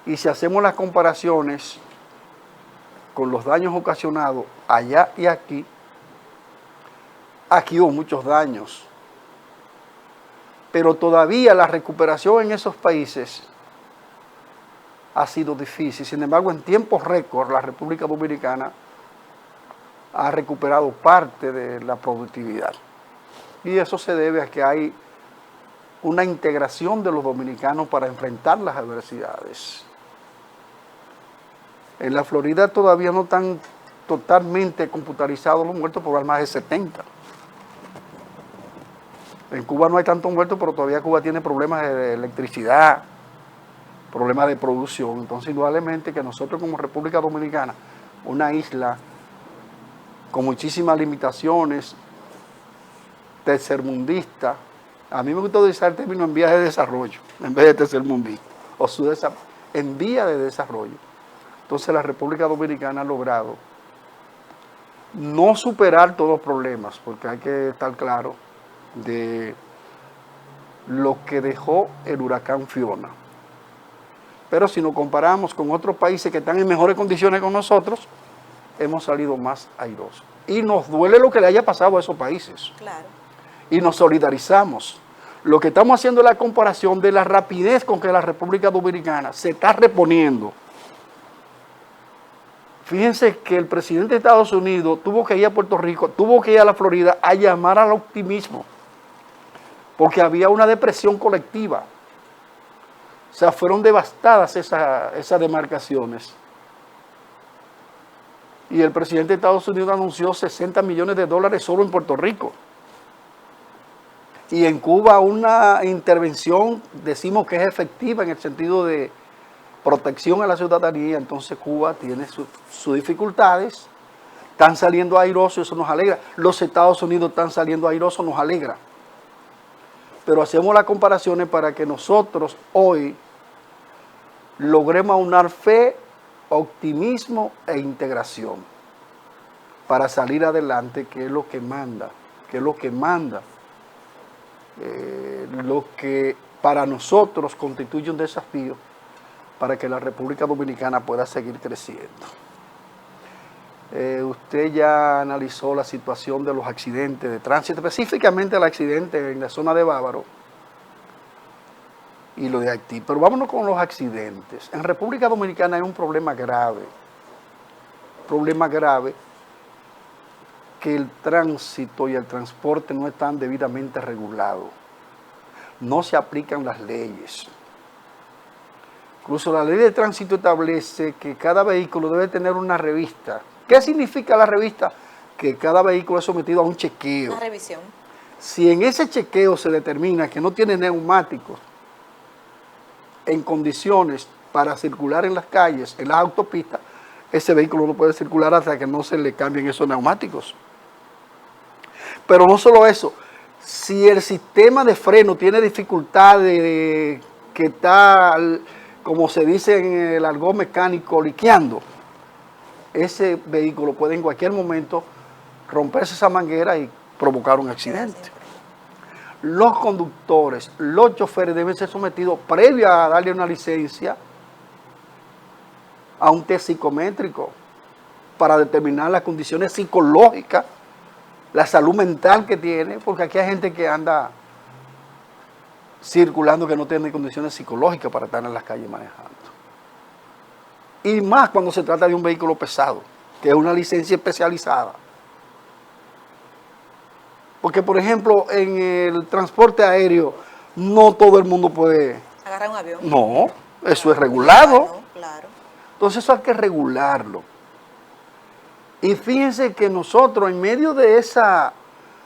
y si hacemos las comparaciones con los daños ocasionados allá y aquí hubo muchos daños. Pero todavía la recuperación en esos países ha sido difícil. Sin embargo, en tiempos récord, la República Dominicana ha recuperado parte de la productividad. Y eso se debe a que hay una integración de los dominicanos para enfrentar las adversidades. En la Florida todavía no están totalmente computarizados los muertos, pero hay más de 70. En Cuba no hay tantos muertos, pero todavía Cuba tiene problemas de electricidad, problemas de producción. Entonces, indudablemente que nosotros como República Dominicana, una isla con muchísimas limitaciones, tercermundista, a mí me gusta utilizar el término en vías de desarrollo, en vez de tercermundista, o en vía de desarrollo. Entonces la República Dominicana ha logrado no superar todos los problemas, porque hay que estar claro de lo que dejó el huracán Fiona. Pero si nos comparamos con otros países que están en mejores condiciones con nosotros, hemos salido más airosos. Y nos duele lo que le haya pasado a esos países. Claro. Y nos solidarizamos. Lo que estamos haciendo es la comparación de la rapidez con que la República Dominicana se está reponiendo. Fíjense que el presidente de Estados Unidos tuvo que ir a Puerto Rico, tuvo que ir a la Florida a llamar al optimismo. porque había una depresión colectiva. O sea, fueron devastadas esas demarcaciones. Y el presidente de Estados Unidos anunció $60 millones solo en Puerto Rico. Y en Cuba una intervención, decimos que es efectiva en el sentido de protección a la ciudadanía. Entonces Cuba tiene sus dificultades, están saliendo airosos, eso nos alegra. Los Estados Unidos están saliendo airosos, nos alegra. Pero hacemos las comparaciones para que nosotros hoy logremos aunar fe, optimismo e integración para salir adelante, que es lo que manda, lo que para nosotros constituye un desafío para que la República Dominicana pueda seguir creciendo. Usted ya analizó la situación de los accidentes de tránsito, específicamente el accidente en la zona de Bávaro y lo de Haití. Pero vámonos con los accidentes. En República Dominicana hay un problema grave que el tránsito y el transporte no están debidamente regulados. No se aplican las leyes. Incluso la ley de tránsito establece que cada vehículo debe tener una revista. ¿Qué significa la revista? Que cada vehículo es sometido a un chequeo. Una revisión. Si en ese chequeo se determina que no tiene neumáticos en condiciones para circular en las calles, en las autopistas, ese vehículo no puede circular hasta que no se le cambien esos neumáticos. Pero no solo eso, si el sistema de freno tiene dificultades, que está, como se dice en el argot mecánico, liqueando, ese vehículo puede en cualquier momento romperse esa manguera y provocar un accidente. Los conductores, los choferes deben ser sometidos, previo a darle una licencia, a un test psicométrico para determinar las condiciones psicológicas, la salud mental que tiene, porque aquí hay gente que anda circulando que no tiene condiciones psicológicas para estar en las calles manejando. Y más cuando se trata de un vehículo pesado, que es una licencia especializada. Porque, por ejemplo, en el transporte aéreo, no todo el mundo puede... Agarrar un avión. No, eso es regulado. Claro. Entonces eso hay que regularlo. Y fíjense que nosotros, en medio de esa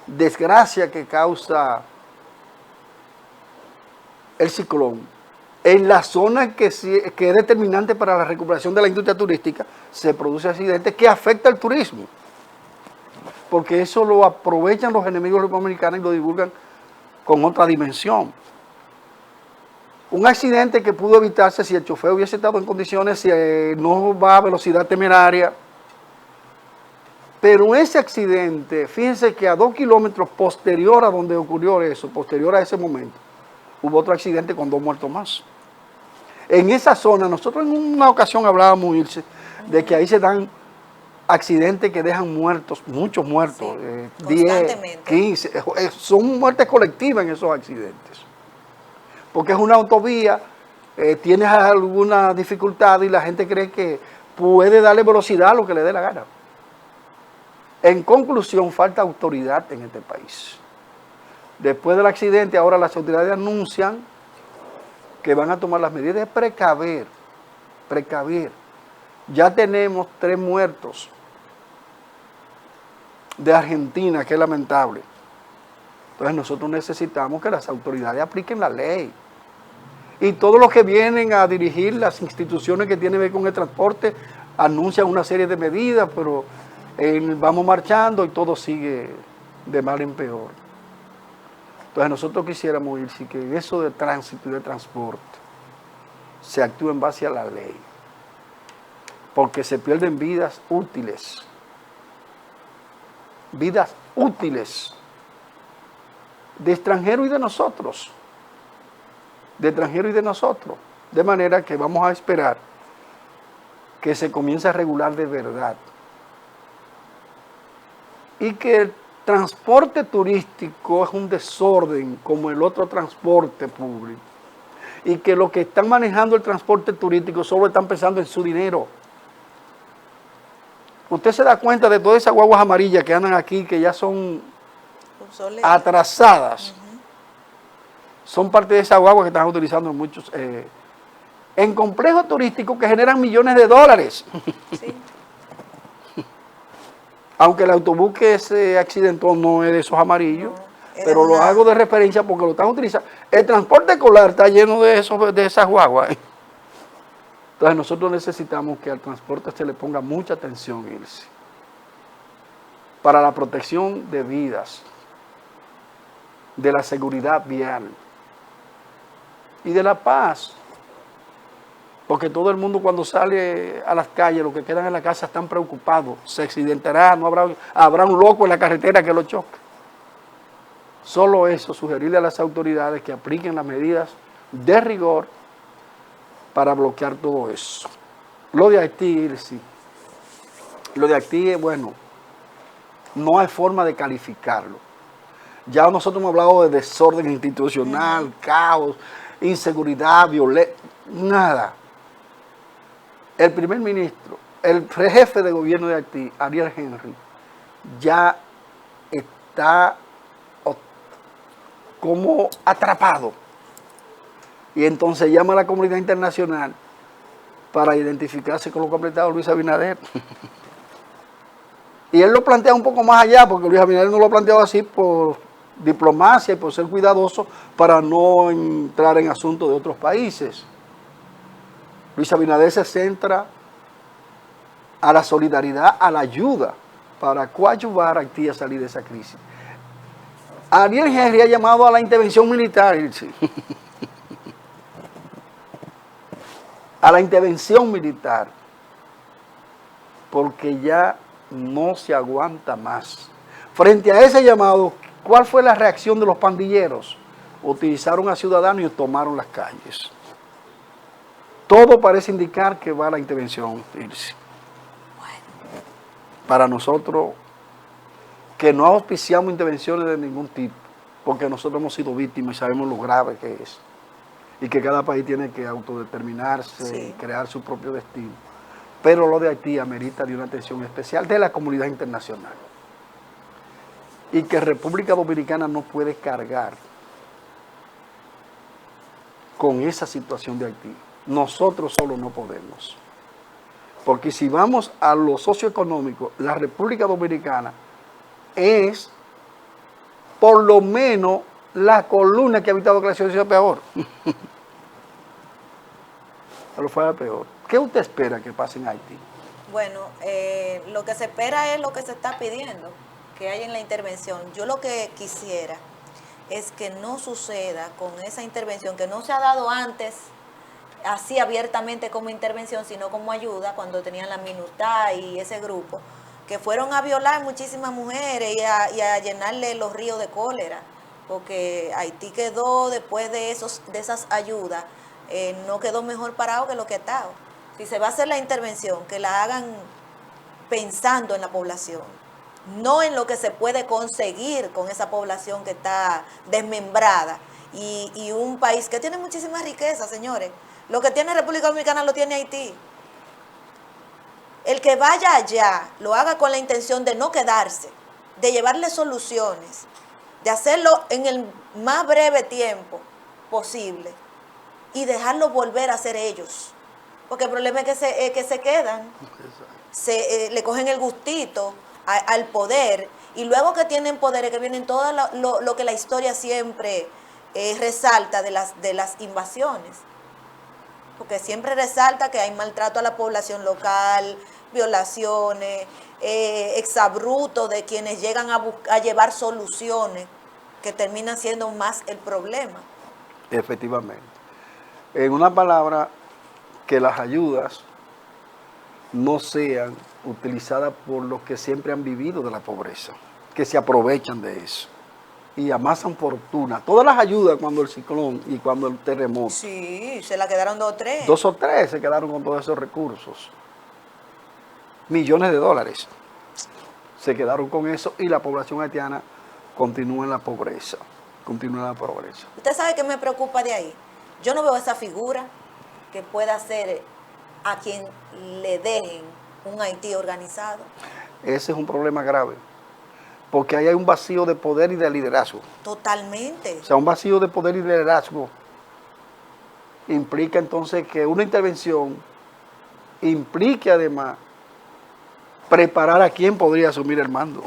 desgracia que causa el ciclón, en la zona que es determinante para la recuperación de la industria turística, se produce accidentes que afectan al turismo. Porque eso lo aprovechan los enemigos republicanos y lo divulgan con otra dimensión. Un accidente que pudo evitarse si el chofer hubiese estado en condiciones, si no va a velocidad temeraria. Pero ese accidente, fíjense que a 2 kilómetros posterior a donde ocurrió eso, posterior a ese momento, hubo otro accidente con 2 muertos más. En esa zona, nosotros en una ocasión hablábamos, Ilse, de que ahí se dan accidentes que dejan muertos, muchos muertos, sí, 10, 15, son muertes colectivas en esos accidentes. Porque es una autovía, tienes alguna dificultad y la gente cree que puede darle velocidad a lo que le dé la gana. En conclusión, falta autoridad en este país. Después del accidente, ahora las autoridades anuncian que van a tomar las medidas de precaver. Ya tenemos 3 muertos de Argentina, que es lamentable. Entonces nosotros necesitamos que las autoridades apliquen la ley. Y todos los que vienen a dirigir las instituciones que tienen que ver con el transporte anuncian una serie de medidas, pero vamos marchando y todo sigue de mal en peor. Entonces nosotros quisiéramos ir, que en eso de tránsito y de transporte se actúe en base a la ley, porque se pierden vidas útiles de extranjeros y de nosotros, de manera que vamos a esperar que se comience a regular de verdad y que el transporte turístico es un desorden como el otro transporte público, y que los que están manejando el transporte turístico solo están pensando en su dinero. Usted se da cuenta de todas esas guaguas amarillas que andan aquí, que ya son atrasadas. son parte de esa guagua que están utilizando en muchos, en complejos turísticos que generan millones de dólares. Sí. Aunque el autobús que se accidentó no es de esos amarillos, No, es de pero lo una- hago de referencia porque lo están utilizando. El transporte escolar está lleno de esas guaguas. Entonces nosotros necesitamos que al transporte se le ponga mucha atención, Ilse, para la protección de vidas, de la seguridad vial y de la paz. Porque todo el mundo cuando sale a las calles, los que quedan en la casa están preocupados. Se accidentará, no habrá un loco en la carretera que lo choque. Solo eso, sugerirle a las autoridades que apliquen las medidas de rigor para bloquear todo eso. Lo de Haití, sí. Lo de Haití, bueno, no hay forma de calificarlo. Ya nosotros hemos hablado de desorden institucional, caos, inseguridad, violencia, nada. El primer ministro, el jefe de gobierno de Haití, Ariel Henry, ya está como atrapado. Y entonces llama a la comunidad internacional para identificarse con lo que ha planteado Luis Abinader. Y él lo plantea un poco más allá, porque Luis Abinader no lo ha planteado así por diplomacia y por ser cuidadoso para no entrar en asuntos de otros países. Luis Abinader se centra a la solidaridad, a la ayuda para coadyuvar a Haití a salir de esa crisis. Ariel Henry ha llamado a la intervención militar, a la intervención militar, porque ya no se aguanta más. Frente a ese llamado, ¿cuál fue la reacción de los pandilleros? Utilizaron a ciudadanos y tomaron las calles. Todo parece indicar que va a la intervención, Ilse. Para nosotros, que no auspiciamos intervenciones de ningún tipo, porque nosotros hemos sido víctimas y sabemos lo grave que es. Y que cada país tiene que autodeterminarse Sí. y crear su propio destino. Pero lo de Haití amerita de una atención especial de la comunidad internacional. Y que República Dominicana no puede cargar con esa situación de Haití. Nosotros solo no podemos. Porque si vamos a lo socioeconómico, la República Dominicana es por lo menos la columna que ha evitado que la situación sea peor. Pero fuera peor. ¿Qué usted espera que pase en Haití? Bueno, lo que se espera es lo que se está pidiendo, que haya en la intervención. Yo lo que quisiera es que no suceda con esa intervención, que no se ha dado antes así abiertamente como intervención, sino como ayuda, cuando tenían la MINUSTAH y ese grupo, que fueron a violar muchísimas mujeres y a llenarle los ríos de cólera, porque Haití quedó después de esas ayudas, no quedó mejor parado que lo que estaba. Si se va a hacer la intervención, que la hagan pensando en la población, no en lo que se puede conseguir con esa población que está desmembrada y un país que tiene muchísimas riquezas, señores. Lo que tiene República Dominicana lo tiene Haití. El que vaya allá lo haga con la intención de no quedarse, de llevarle soluciones, de hacerlo en el más breve tiempo posible y dejarlo volver a ser ellos. Porque el problema es que se quedan, le cogen el gustito al poder, y luego que tienen poder es que vienen todo lo que la historia siempre resalta de las invasiones. Porque siempre resalta que hay maltrato a la población local, violaciones, exabruptos de quienes llegan a llevar soluciones que terminan siendo más el problema. Efectivamente. En una palabra, que las ayudas no sean utilizadas por los que siempre han vivido de la pobreza, que se aprovechan de eso y amasan fortuna. Todas las ayudas cuando el ciclón y cuando el terremoto. Sí, se la quedaron 2 o 3. 2 o 3 se quedaron con todos esos recursos. Millones de dólares se quedaron con eso y la población haitiana continúa en la pobreza. Continúa en la pobreza. ¿Usted sabe qué me preocupa de ahí? Yo no veo esa figura que pueda ser a quien le dejen un Haití organizado. Ese es un problema grave. porque ahí hay un vacío de poder y de liderazgo. Totalmente. O sea, un vacío de poder y de liderazgo implica entonces que una intervención implique además preparar a quien podría asumir el mando.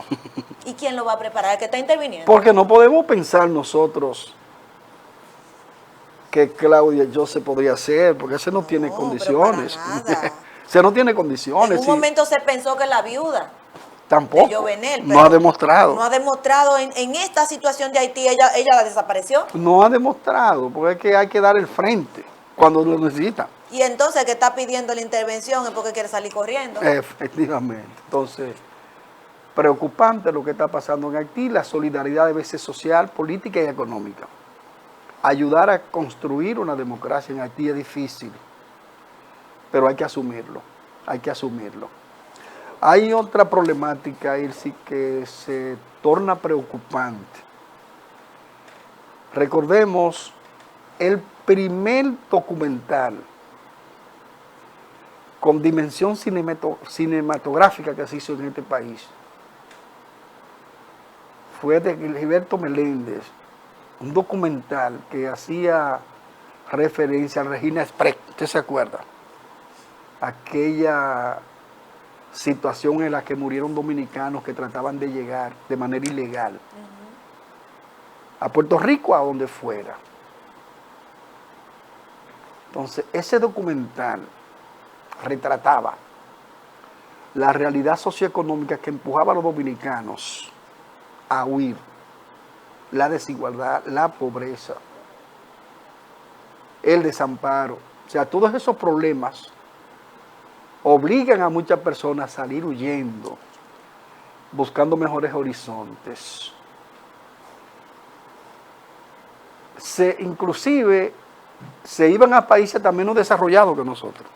¿Y quién lo va a preparar? ¿El que está interviniendo? Porque no podemos pensar nosotros que Claudia Joseph podría hacer, porque ese no tiene pero condiciones. para nada. Ese no tiene En condiciones. un Sí. momento se pensó que la viuda Tampoco. de Jovenel, No ha demostrado. no ha demostrado en esta situación de Haití, ella la desapareció. No ha demostrado, porque es que hay que dar el frente cuando lo necesita. Y entonces el que está pidiendo la intervención es porque quiere salir corriendo. Efectivamente. Entonces, preocupante lo que está pasando en Haití. La solidaridad debe ser social, política y económica. Ayudar a construir una democracia en Haití es difícil, pero hay que asumirlo. Hay que asumirlo. Hay otra problemática, Ilse, que se torna preocupante. Recordemos el primer documental con dimensión cinematográfica que se hizo en este país. Fue de Gilberto Meléndez, un documental que hacía referencia a Regina Express, ¿usted se acuerda? Aquella situación en la que murieron dominicanos que trataban de llegar de manera ilegal a Puerto Rico, a donde fuera. Entonces, ese documental retrataba la realidad socioeconómica que empujaba a los dominicanos a huir, la desigualdad, la pobreza, el desamparo. O sea, todos esos problemas obligan a muchas personas a salir huyendo, buscando mejores horizontes. Inclusive se iban a países también menos desarrollados que nosotros.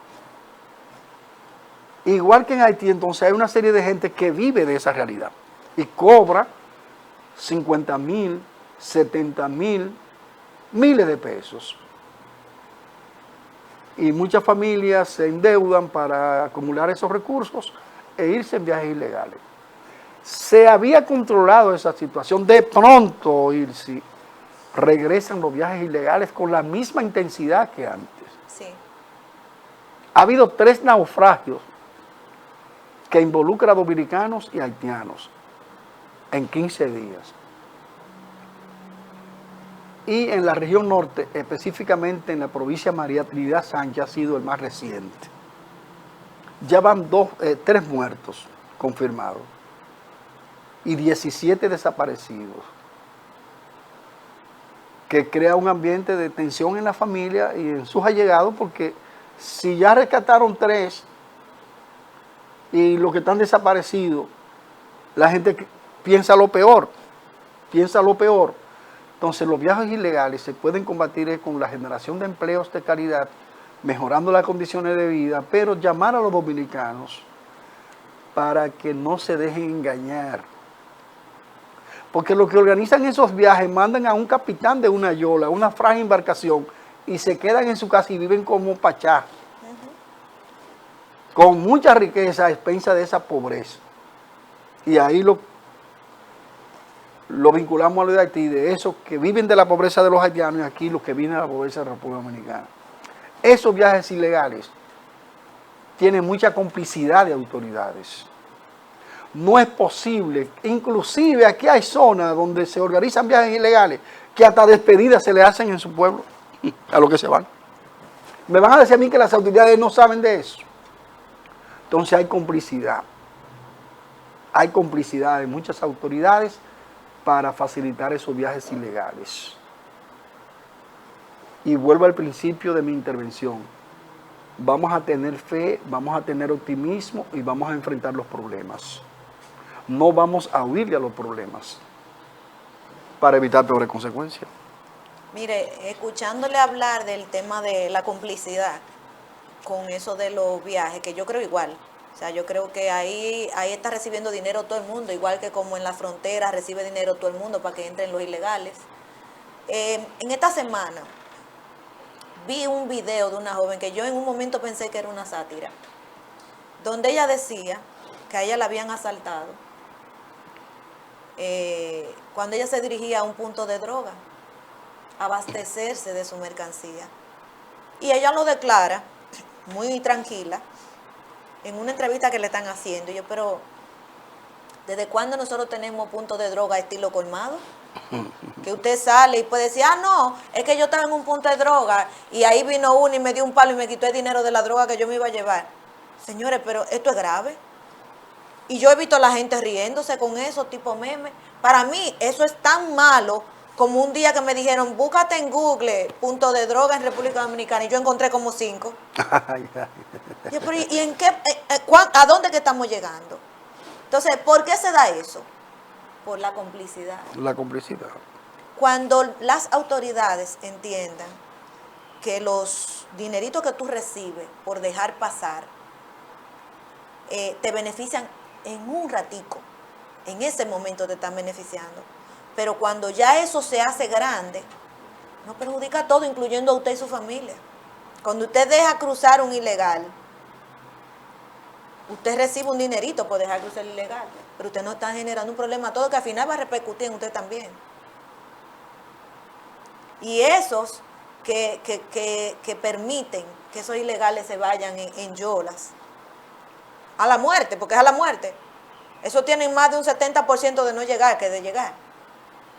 Igual que en Haití, entonces hay una serie de gente que vive de esa realidad y cobra 50,000, 70,000, miles de pesos. Y muchas familias se endeudan para acumular esos recursos e irse en viajes ilegales. Se había controlado esa situación. De pronto, Ilse, regresan los viajes ilegales con la misma intensidad que antes. Sí. Ha habido 3 naufragios que involucran a dominicanos y haitianos en 15 días. Y en la región norte, específicamente en la provincia de María Trinidad Sánchez, ha sido el más reciente. Ya van 3 muertos confirmados y 17 desaparecidos, que crea un ambiente de tensión en la familia y en sus allegados, porque si ya rescataron 3 y los que están desaparecidos, la gente piensa lo peor. Entonces los viajes ilegales se pueden combatir con la generación de empleos de calidad, mejorando las condiciones de vida, pero llamar a los dominicanos para que no se dejen engañar. Porque los que organizan esos viajes mandan a un capitán de una yola, una frágil embarcación, y se quedan en su casa y viven como pachá, con mucha riqueza a expensas de esa pobreza. Y ahí lo vinculamos a lo de Haití, de esos que viven de la pobreza de los haitianos, y aquí los que viven de la pobreza de la República Dominicana. Esos viajes ilegales tienen mucha complicidad de autoridades. No es posible, inclusive aquí hay zonas donde se organizan viajes ilegales que hasta despedidas se le hacen en su pueblo a los que se van. Me van a decir a mí que las autoridades no saben de eso. Entonces hay complicidad de muchas autoridades para facilitar esos viajes ilegales. Y vuelvo al principio de mi intervención. Vamos a tener fe, vamos a tener optimismo y vamos a enfrentar los problemas. No vamos a huirle a los problemas para evitar peores consecuencias. Mire, escuchándole hablar del tema de la complicidad con eso de los viajes, que yo creo igual. O sea, yo creo que ahí está recibiendo dinero todo el mundo, igual que como en la frontera recibe dinero todo el mundo para que entren los ilegales. En esta semana vi un video de una joven que yo en un momento pensé que era una sátira, donde ella decía que a ella la habían asaltado cuando ella se dirigía a un punto de droga, abastecerse de su mercancía. Y ella lo declara muy tranquila en una entrevista que le están haciendo. Y yo, pero ¿desde cuándo nosotros tenemos puntos de droga estilo colmado? Que usted sale y puede decir, ah, no, es que yo estaba en un punto de droga y ahí vino uno y me dio un palo y me quitó el dinero de la droga que yo me iba a llevar. Señores, pero esto es grave. Y yo he visto a la gente riéndose con eso, tipo meme. Para mí, eso es tan malo como un día que me dijeron, búscate en Google punto de droga en República Dominicana, y yo encontré como 5. Yo, pero ¿y en qué, a dónde que estamos llegando? Entonces, ¿por qué se da eso? Por la complicidad. La complicidad. Cuando las autoridades entiendan que los dineritos que tú recibes por dejar pasar te benefician en un ratico, en ese momento te están beneficiando, pero cuando ya eso se hace grande, nos perjudica a todo, incluyendo a usted y su familia. Cuando usted deja cruzar un ilegal, usted recibe un dinerito por dejar cruzar el ilegal, pero usted no está generando un problema todo que al final va a repercutir en usted también. Y esos que permiten que esos ilegales se vayan en yolas, a la muerte, porque es a la muerte. Eso tienen más de un 70% de no llegar que de llegar.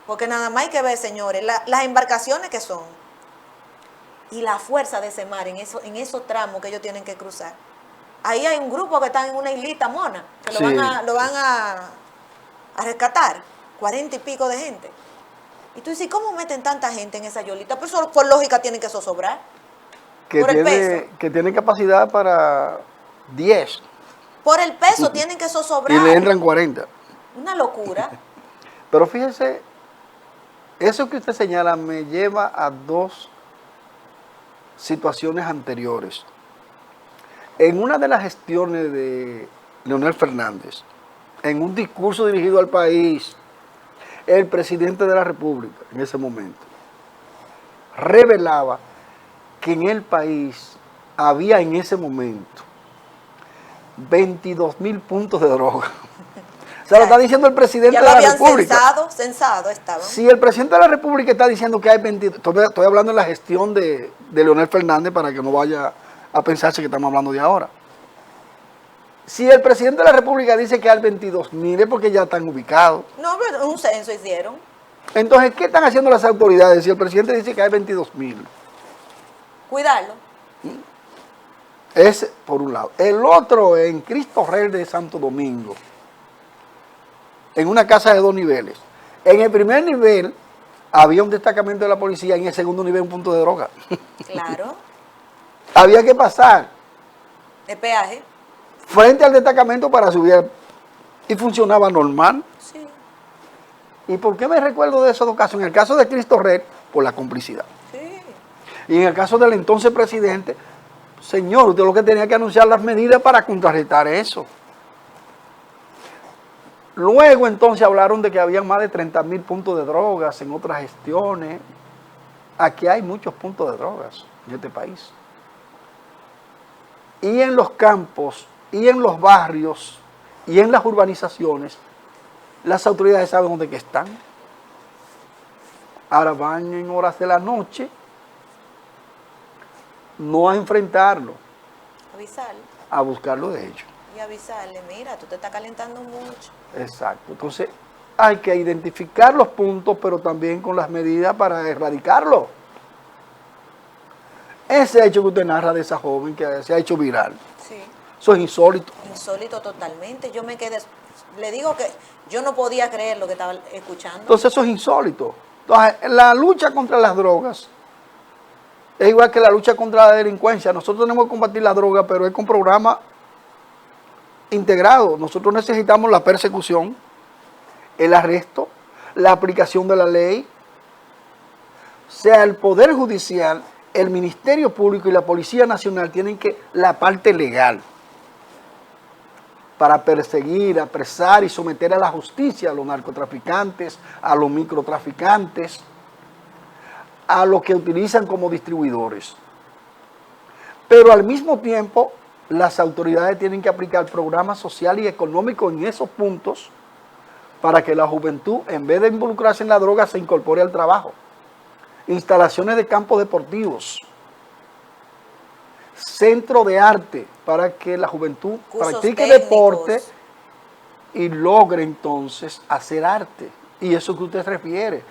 Porque nada más hay que ver, señores, las embarcaciones que son y la fuerza de ese mar en esos tramos que ellos tienen que cruzar. Ahí hay un grupo que está en una islita mona, que Sí. lo van a rescatar, 40 y pico de gente. Y tú dices, ¿cómo meten tanta gente en esa yolita? Pues eso, por lógica tienen que zozobrar. Por el peso. Que tiene capacidad para 10 Por el peso tienen que y zozobrar. le entran 40. Una locura. Pero fíjese, eso que usted señala me lleva a dos situaciones anteriores. En una de las gestiones de Leonel Fernández, en un discurso dirigido al país, el presidente de la República, en ese momento, revelaba que en el país había en ese momento 22,000 puntos de droga. O sea, lo está diciendo el presidente Ya de lo la habían República. censado estaban. Si el presidente de la República está diciendo que hay 22, estoy hablando de la gestión de Leonel Fernández para que no vaya a pensarse que estamos hablando de ahora. Si el presidente de la República dice que hay 22,000 es porque ya están ubicados. No, pero un censo hicieron. Entonces, ¿qué están haciendo las autoridades si el presidente dice que hay 22,000? Cuidarlo. Ese, por un lado. El otro, en Cristo Rey de Santo Domingo, en una casa de 2 niveles. En el primer nivel había un destacamento de la policía, en el segundo nivel un punto de droga. Claro. Había que pasar El peaje. frente al destacamento para subir y funcionaba normal. Sí. ¿Y por qué me recuerdo de esos dos casos? En el caso de Cristo Rey, por la complicidad. Sí. Y en el caso del entonces presidente, señor, usted lo que tenía que anunciar las medidas para contrarrestar eso. Luego entonces hablaron de que había más de 30,000 puntos de drogas en otras gestiones. Aquí hay muchos puntos de drogas en este país. Y en los campos, y en los barrios, y en las urbanizaciones, las autoridades saben dónde que están. Ahora van en horas de la noche, no a enfrentarlo, Avisarle. a buscarlo de ellos. Y avisarle, mira, tú te estás calentando mucho. Exacto. Entonces, hay que identificar los puntos, pero también con las medidas para erradicarlo. Ese hecho que usted narra de esa joven que se ha hecho viral, Sí. eso es insólito. Insólito totalmente. Yo me quedé, le digo que yo no podía creer lo que estaba escuchando. Entonces, eso es insólito. Entonces, la lucha contra las drogas es igual que la lucha contra la delincuencia. Nosotros tenemos que combatir la droga, pero es con programas integrados. Nosotros necesitamos la persecución, el arresto, la aplicación de la ley, sea el Poder Judicial, el Ministerio Público y la Policía Nacional tienen que la parte legal para perseguir, apresar y someter a la justicia a los narcotraficantes, a los microtraficantes, a los que utilizan como distribuidores. Pero al mismo tiempo, las autoridades tienen que aplicar programas sociales y económicos en esos puntos para que la juventud, en vez de involucrarse en la droga, se incorpore al trabajo. Instalaciones de campos deportivos, centro de arte, para que la juventud Cursos practique técnicos. deporte y logre entonces hacer arte. Y eso que usted refiere.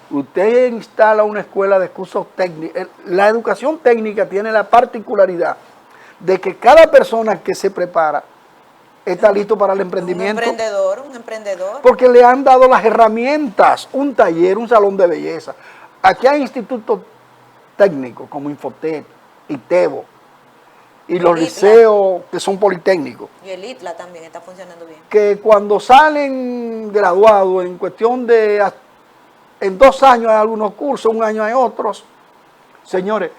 Usted instala una escuela de cursos técnicos. La educación técnica tiene la particularidad de que cada persona que se prepara está listo para el emprendimiento. Un emprendedor. Porque le han dado las herramientas, un taller, un salón de belleza. Aquí hay institutos técnicos como Infotec, ITEBO, y los liceos que son politécnicos. Y el ITLA también está funcionando bien. Que cuando salen graduados, en cuestión de, en 2 años hay algunos cursos, 1 año hay otros. Señores,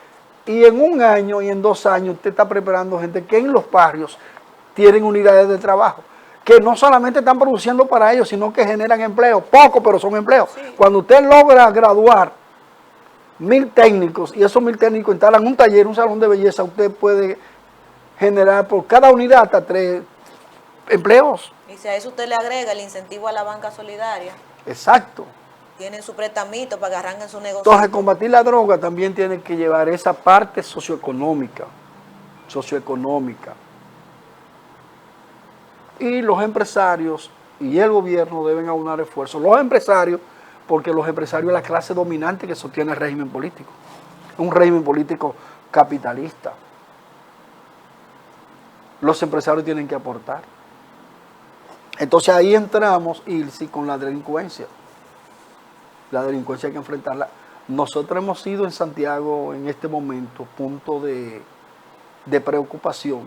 y en 1 año y en 2 años usted está preparando gente que en los barrios tienen unidades de trabajo, que no solamente están produciendo para ellos, sino que generan empleo, poco, pero son empleos. Sí. Cuando usted logra graduar 1000 técnicos y esos 1000 técnicos instalan un taller, un salón de belleza, usted puede generar por cada unidad hasta 3 empleos. Y si a eso usted le agrega el incentivo a la banca solidaria. Exacto. Tienen su prestamito para que arranquen su negocio. Entonces, combatir la droga también tiene que llevar esa parte socioeconómica. Y los empresarios y el gobierno deben aunar esfuerzos. Los empresarios, porque los empresarios es la clase dominante que sostiene el régimen político. Un régimen político capitalista. Los empresarios tienen que aportar. Entonces ahí entramos, Ilse, con la delincuencia. La delincuencia hay que enfrentarla. Nosotros hemos sido en Santiago en este momento punto de preocupación,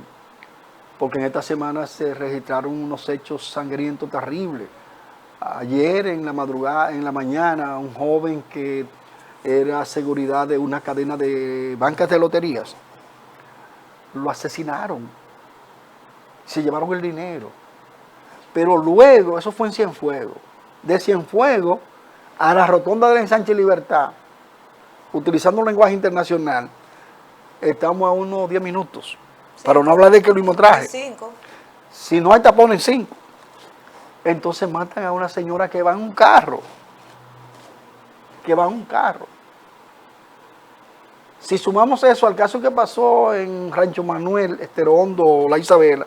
porque en esta semana se registraron unos hechos sangrientos terribles. Ayer en la madrugada, en la mañana, un joven que era seguridad de una cadena de bancas de loterías, lo asesinaron, se llevaron el dinero. Pero luego, eso fue en Cienfuegos, de Cienfuegos a la rotonda de la Ensanche Libertad, utilizando un lenguaje internacional, estamos a unos 10 minutos. Sí. Para no hablar de que lo mismo traje. 5. Si no hay tapón en 5. Entonces matan a una señora que va en un carro. Si sumamos eso al caso que pasó en Rancho Manuel, Estero Hondo, La Isabela,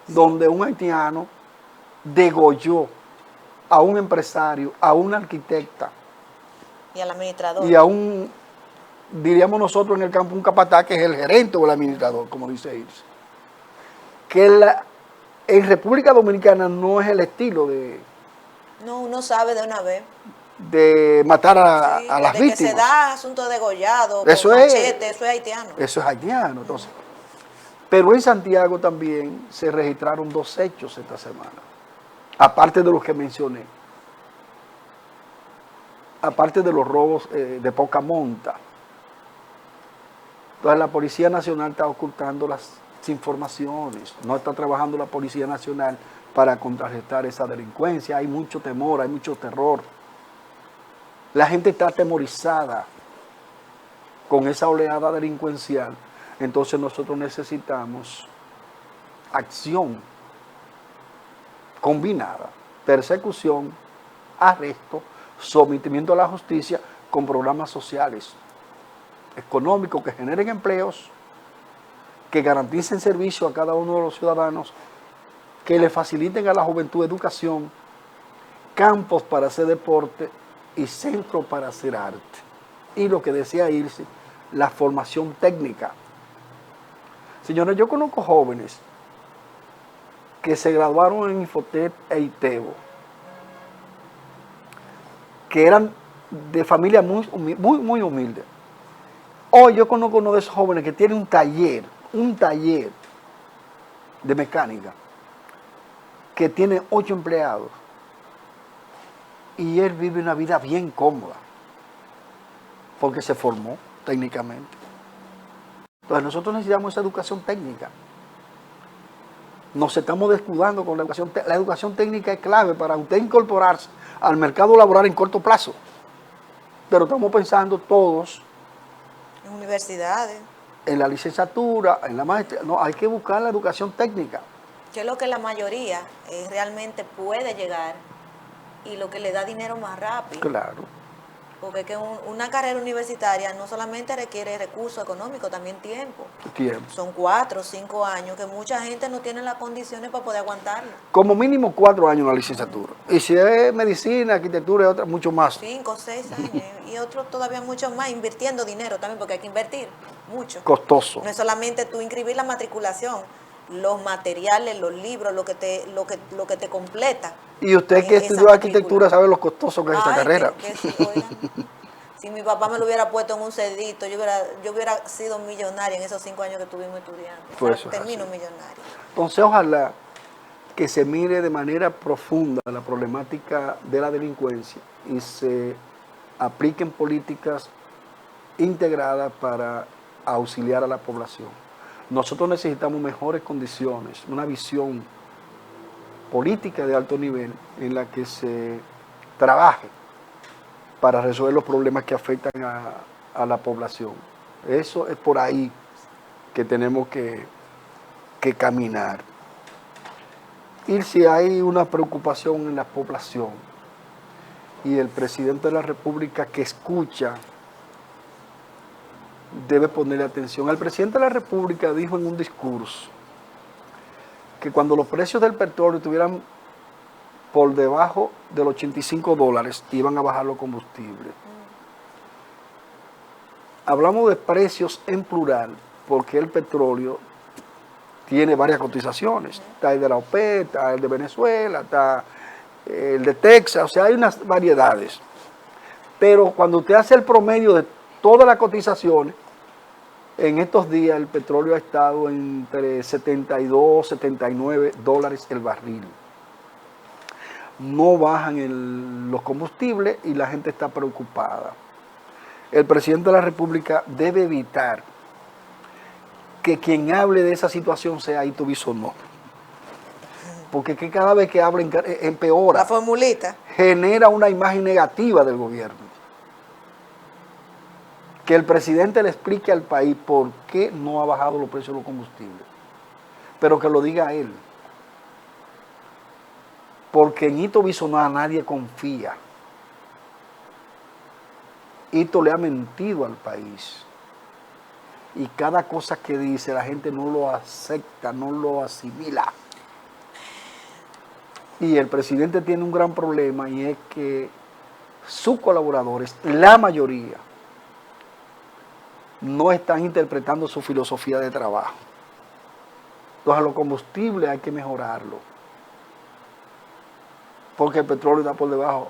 donde un haitiano degolló a un empresario, a una arquitecta. Y al administrador. Y a un, diríamos nosotros en el campo, un capataz que es el gerente o el administrador, como dice Ilse. Que en República Dominicana no es el estilo de... No, uno sabe de una vez. De matar a las víctimas. Que se da asunto de degollado, eso machete, eso es haitiano. Eso es haitiano, entonces. Pero en Santiago también se registraron 2 hechos esta semana. Aparte de los que mencioné. Aparte de los robos de poca monta. Entonces la Policía Nacional está ocultando las informaciones. No está trabajando la Policía Nacional para contrarrestar esa delincuencia. Hay mucho temor, hay mucho terror. La gente está atemorizada con esa oleada delincuencial. Entonces nosotros necesitamos acción combinada, persecución, arresto, sometimiento a la justicia con programas sociales, económicos que generen empleos, que garanticen servicio a cada uno de los ciudadanos, que le faciliten a la juventud educación, campos para hacer deporte y centros para hacer arte. Y lo que decía Ilse, la formación técnica. Señores, yo conozco jóvenes que se graduaron en Infotec e ITEBO, que eran de familia muy humilde. Hoy yo conozco uno de esos jóvenes que tiene un taller de mecánica, que tiene 8 empleados, y él vive una vida bien cómoda, porque se formó técnicamente. Entonces nosotros necesitamos esa educación técnica. Nos estamos descuidando con la educación. La educación técnica es clave para usted incorporarse al mercado laboral en corto plazo. Pero estamos pensando todos en universidades, en la licenciatura, en la maestría. No, hay que buscar la educación técnica. Que es lo que la mayoría realmente puede llegar y lo que le da dinero más rápido. Claro. Porque es que una carrera universitaria no solamente requiere recursos económicos, también tiempo. Tiempo. Son 4 o 5 años que mucha gente no tiene las condiciones para poder aguantarlo. Como mínimo 4 años la licenciatura. Y si es medicina, arquitectura y otra, mucho más. 5 o 6 años. Y otros todavía mucho más, invirtiendo dinero también, porque hay que invertir mucho. Costoso. No es solamente tú inscribir la matriculación, los materiales, los libros, lo que te completa. Y usted que esa estudió arquitectura sabe lo costoso que es esta Ay, carrera. que sí, oigan. Si mi papá me lo hubiera puesto en un cedito, yo hubiera sido millonaria en esos 5 años que estuvimos estudiando. Pues eso es termino así. millonaria. Entonces, ojalá que se mire de manera profunda la problemática de la delincuencia y se apliquen políticas integradas para auxiliar a la población. Nosotros necesitamos mejores condiciones, una visión política de alto nivel en la que se trabaje para resolver los problemas que afectan a la población. Eso es por ahí que tenemos que caminar. Y si hay una preocupación en la población y el presidente de la República que escucha debe ponerle atención. El presidente de la República dijo en un discurso que cuando los precios del petróleo estuvieran por debajo de los $85 iban a bajar los combustibles. Hablamos de precios en plural porque el petróleo tiene varias cotizaciones. Está el de la OPEP, está el de Venezuela, está el de Texas, o sea, hay unas variedades. Pero cuando usted hace el promedio de todas las cotizaciones, en estos días el petróleo ha estado entre 72, 79 dólares el barril. No bajan los combustibles y la gente está preocupada. El presidente de la República debe evitar que quien hable de esa situación sea Ito Bisonó. Porque que cada vez que habla empeora. La formulita. Genera una imagen negativa del gobierno. Que el presidente le explique al país por qué no ha bajado los precios de los combustibles. Pero que lo diga él. Porque en Ito Bisonó nadie confía. Ito le ha mentido al país. Y cada cosa que dice la gente no lo acepta, no lo asimila. Y el presidente tiene un gran problema y es que sus colaboradores, la mayoría, no están interpretando su filosofía de trabajo. Entonces los combustibles hay que mejorarlo. Porque el petróleo está por debajo.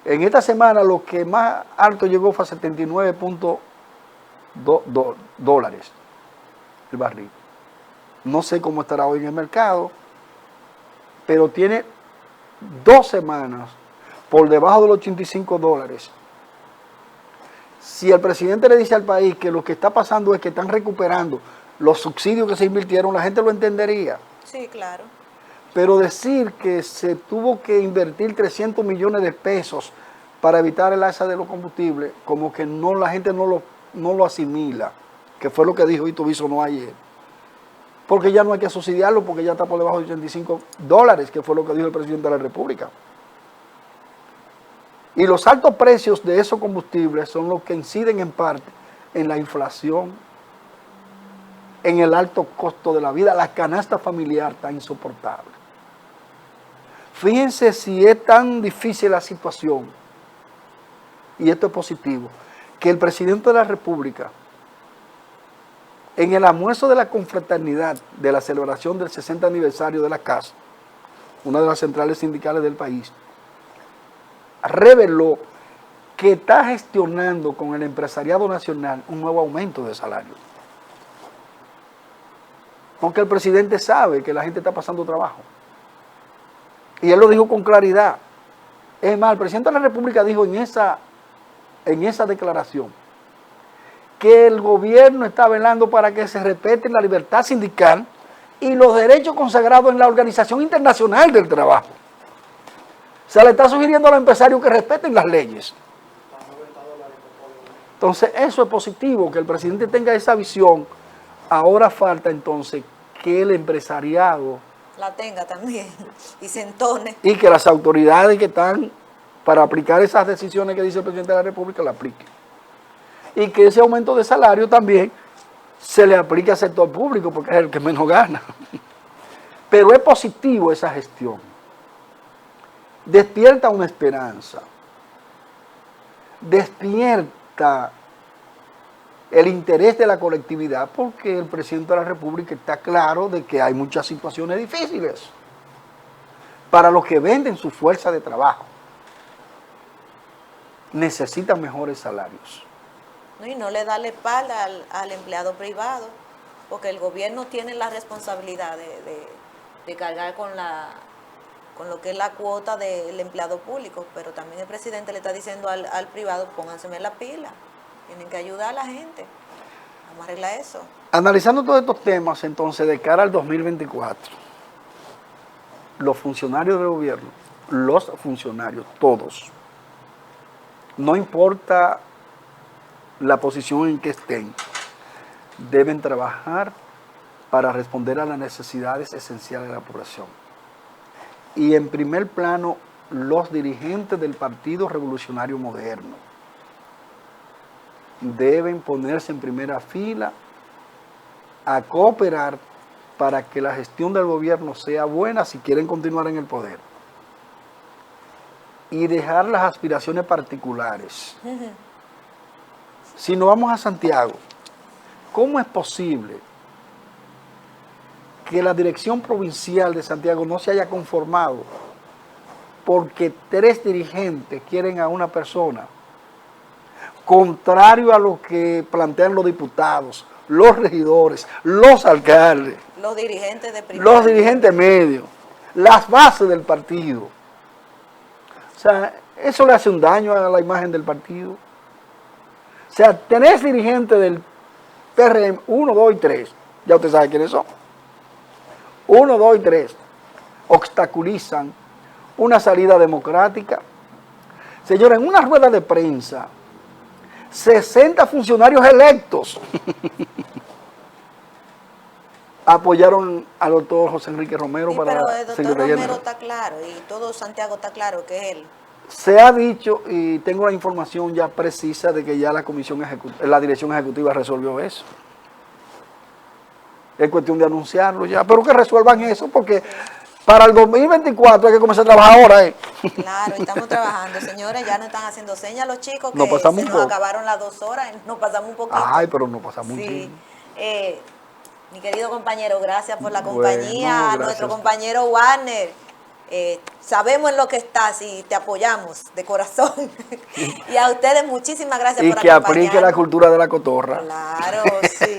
En esta semana lo que más alto llegó fue a 79.2 dólares el barril. No sé cómo estará hoy en el mercado, pero tiene 2 semanas por debajo de los 85 dólares. Si el presidente le dice al país que lo que está pasando es que están recuperando los subsidios que se invirtieron, la gente lo entendería. Sí, claro. Pero decir que se tuvo que invertir 300 millones de pesos para evitar el alza de los combustibles, como que no, la gente no lo asimila, que fue lo que dijo Ito Bisonó ayer. Porque ya no hay que subsidiarlo, porque ya está por debajo de 85 dólares, que fue lo que dijo el presidente de la República. Y los altos precios de esos combustibles son los que inciden en parte en la inflación, en el alto costo de la vida. La canasta familiar está insoportable. Fíjense si es tan difícil la situación, y esto es positivo, que el presidente de la República, en el almuerzo de la confraternidad de la celebración del 60 aniversario de la CAS, una de las centrales sindicales del país, reveló que está gestionando con el empresariado nacional un nuevo aumento de salario. Porque el presidente sabe que la gente está pasando trabajo. Y él lo dijo con claridad. Es más, el presidente de la República dijo en esa declaración que el gobierno está velando para que se respete la libertad sindical y los derechos consagrados en la Organización Internacional del Trabajo. Se le está sugiriendo a los empresarios que respeten las leyes. Entonces, eso es positivo, que el presidente tenga esa visión. Ahora falta entonces que el empresariado La tenga también y se entone. y que las autoridades que están para aplicar esas decisiones que dice el presidente de la República, la aplique. Y que ese aumento de salario también se le aplique al sector público, porque es el que menos gana. Pero es positivo esa gestión. Despierta una esperanza. Despierta el interés de la colectividad, porque el presidente de la República está claro de que hay muchas situaciones difíciles para los que venden su fuerza de trabajo. Necesitan mejores salarios. ¿No? Y no le da la espalda al empleado privado, porque el gobierno tiene la responsabilidad de cargar con lo que es la cuota del empleado público, pero también el presidente le está diciendo al privado, pónganse en la pila, tienen que ayudar a la gente, vamos a arreglar eso. Analizando todos estos temas, entonces, de cara al 2024, los funcionarios del gobierno, los funcionarios, todos, no importa la posición en que estén, deben trabajar para responder a las necesidades esenciales de la población. Y en primer plano, los dirigentes del Partido Revolucionario Moderno deben ponerse en primera fila a cooperar para que la gestión del gobierno sea buena si quieren continuar en el poder. Y dejar las aspiraciones particulares. Si nos vamos a Santiago, ¿cómo es posible que la dirección provincial de Santiago no se haya conformado porque 3 dirigentes quieren a una persona, contrario a lo que plantean los diputados, los regidores, los alcaldes, Los dirigentes de los dirigentes medios, las bases del partido? O sea, eso le hace un daño a la imagen del partido. O sea, 3 dirigentes del PRM, 1, 2 y 3, ya usted sabe quiénes son. 1, 2 y 3 obstaculizan una salida democrática. Señores, en una rueda de prensa, 60 funcionarios electos apoyaron al doctor José Enrique Romero Sí, para pero el doctor Secretaría Romero General. está claro y todo Santiago está claro que es él. Se ha dicho, y tengo la información ya precisa, de que ya la dirección ejecutiva resolvió eso. Es cuestión de anunciarlo ya, pero que resuelvan eso, porque para el 2024 hay que comenzar a trabajar ahora. Claro, y estamos trabajando, señores, ya no están haciendo señas los chicos, que Nos pasamos se un nos poco. acabaron las 2 horas, nos pasamos un poquito. Ay, pero no pasamos un Sí. tiempo. Mi querido compañero, gracias por la Bueno, compañía. A gracias. nuestro compañero Warner, sabemos en lo que estás y te apoyamos de corazón. Y a ustedes muchísimas gracias Y por que acompañarnos. aplique la cultura de la cotorra. Claro, sí.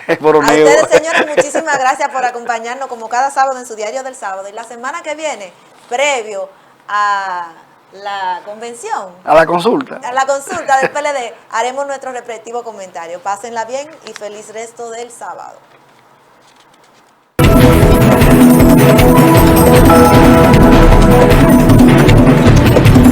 El A boroneo. ustedes, señores, muchísimas gracias por acompañarnos como cada sábado en su diario del sábado. Y la semana que viene, previo a la convención, A la consulta. a la consulta del PLD, haremos nuestro respectivo comentario. Pásenla bien y feliz resto del sábado.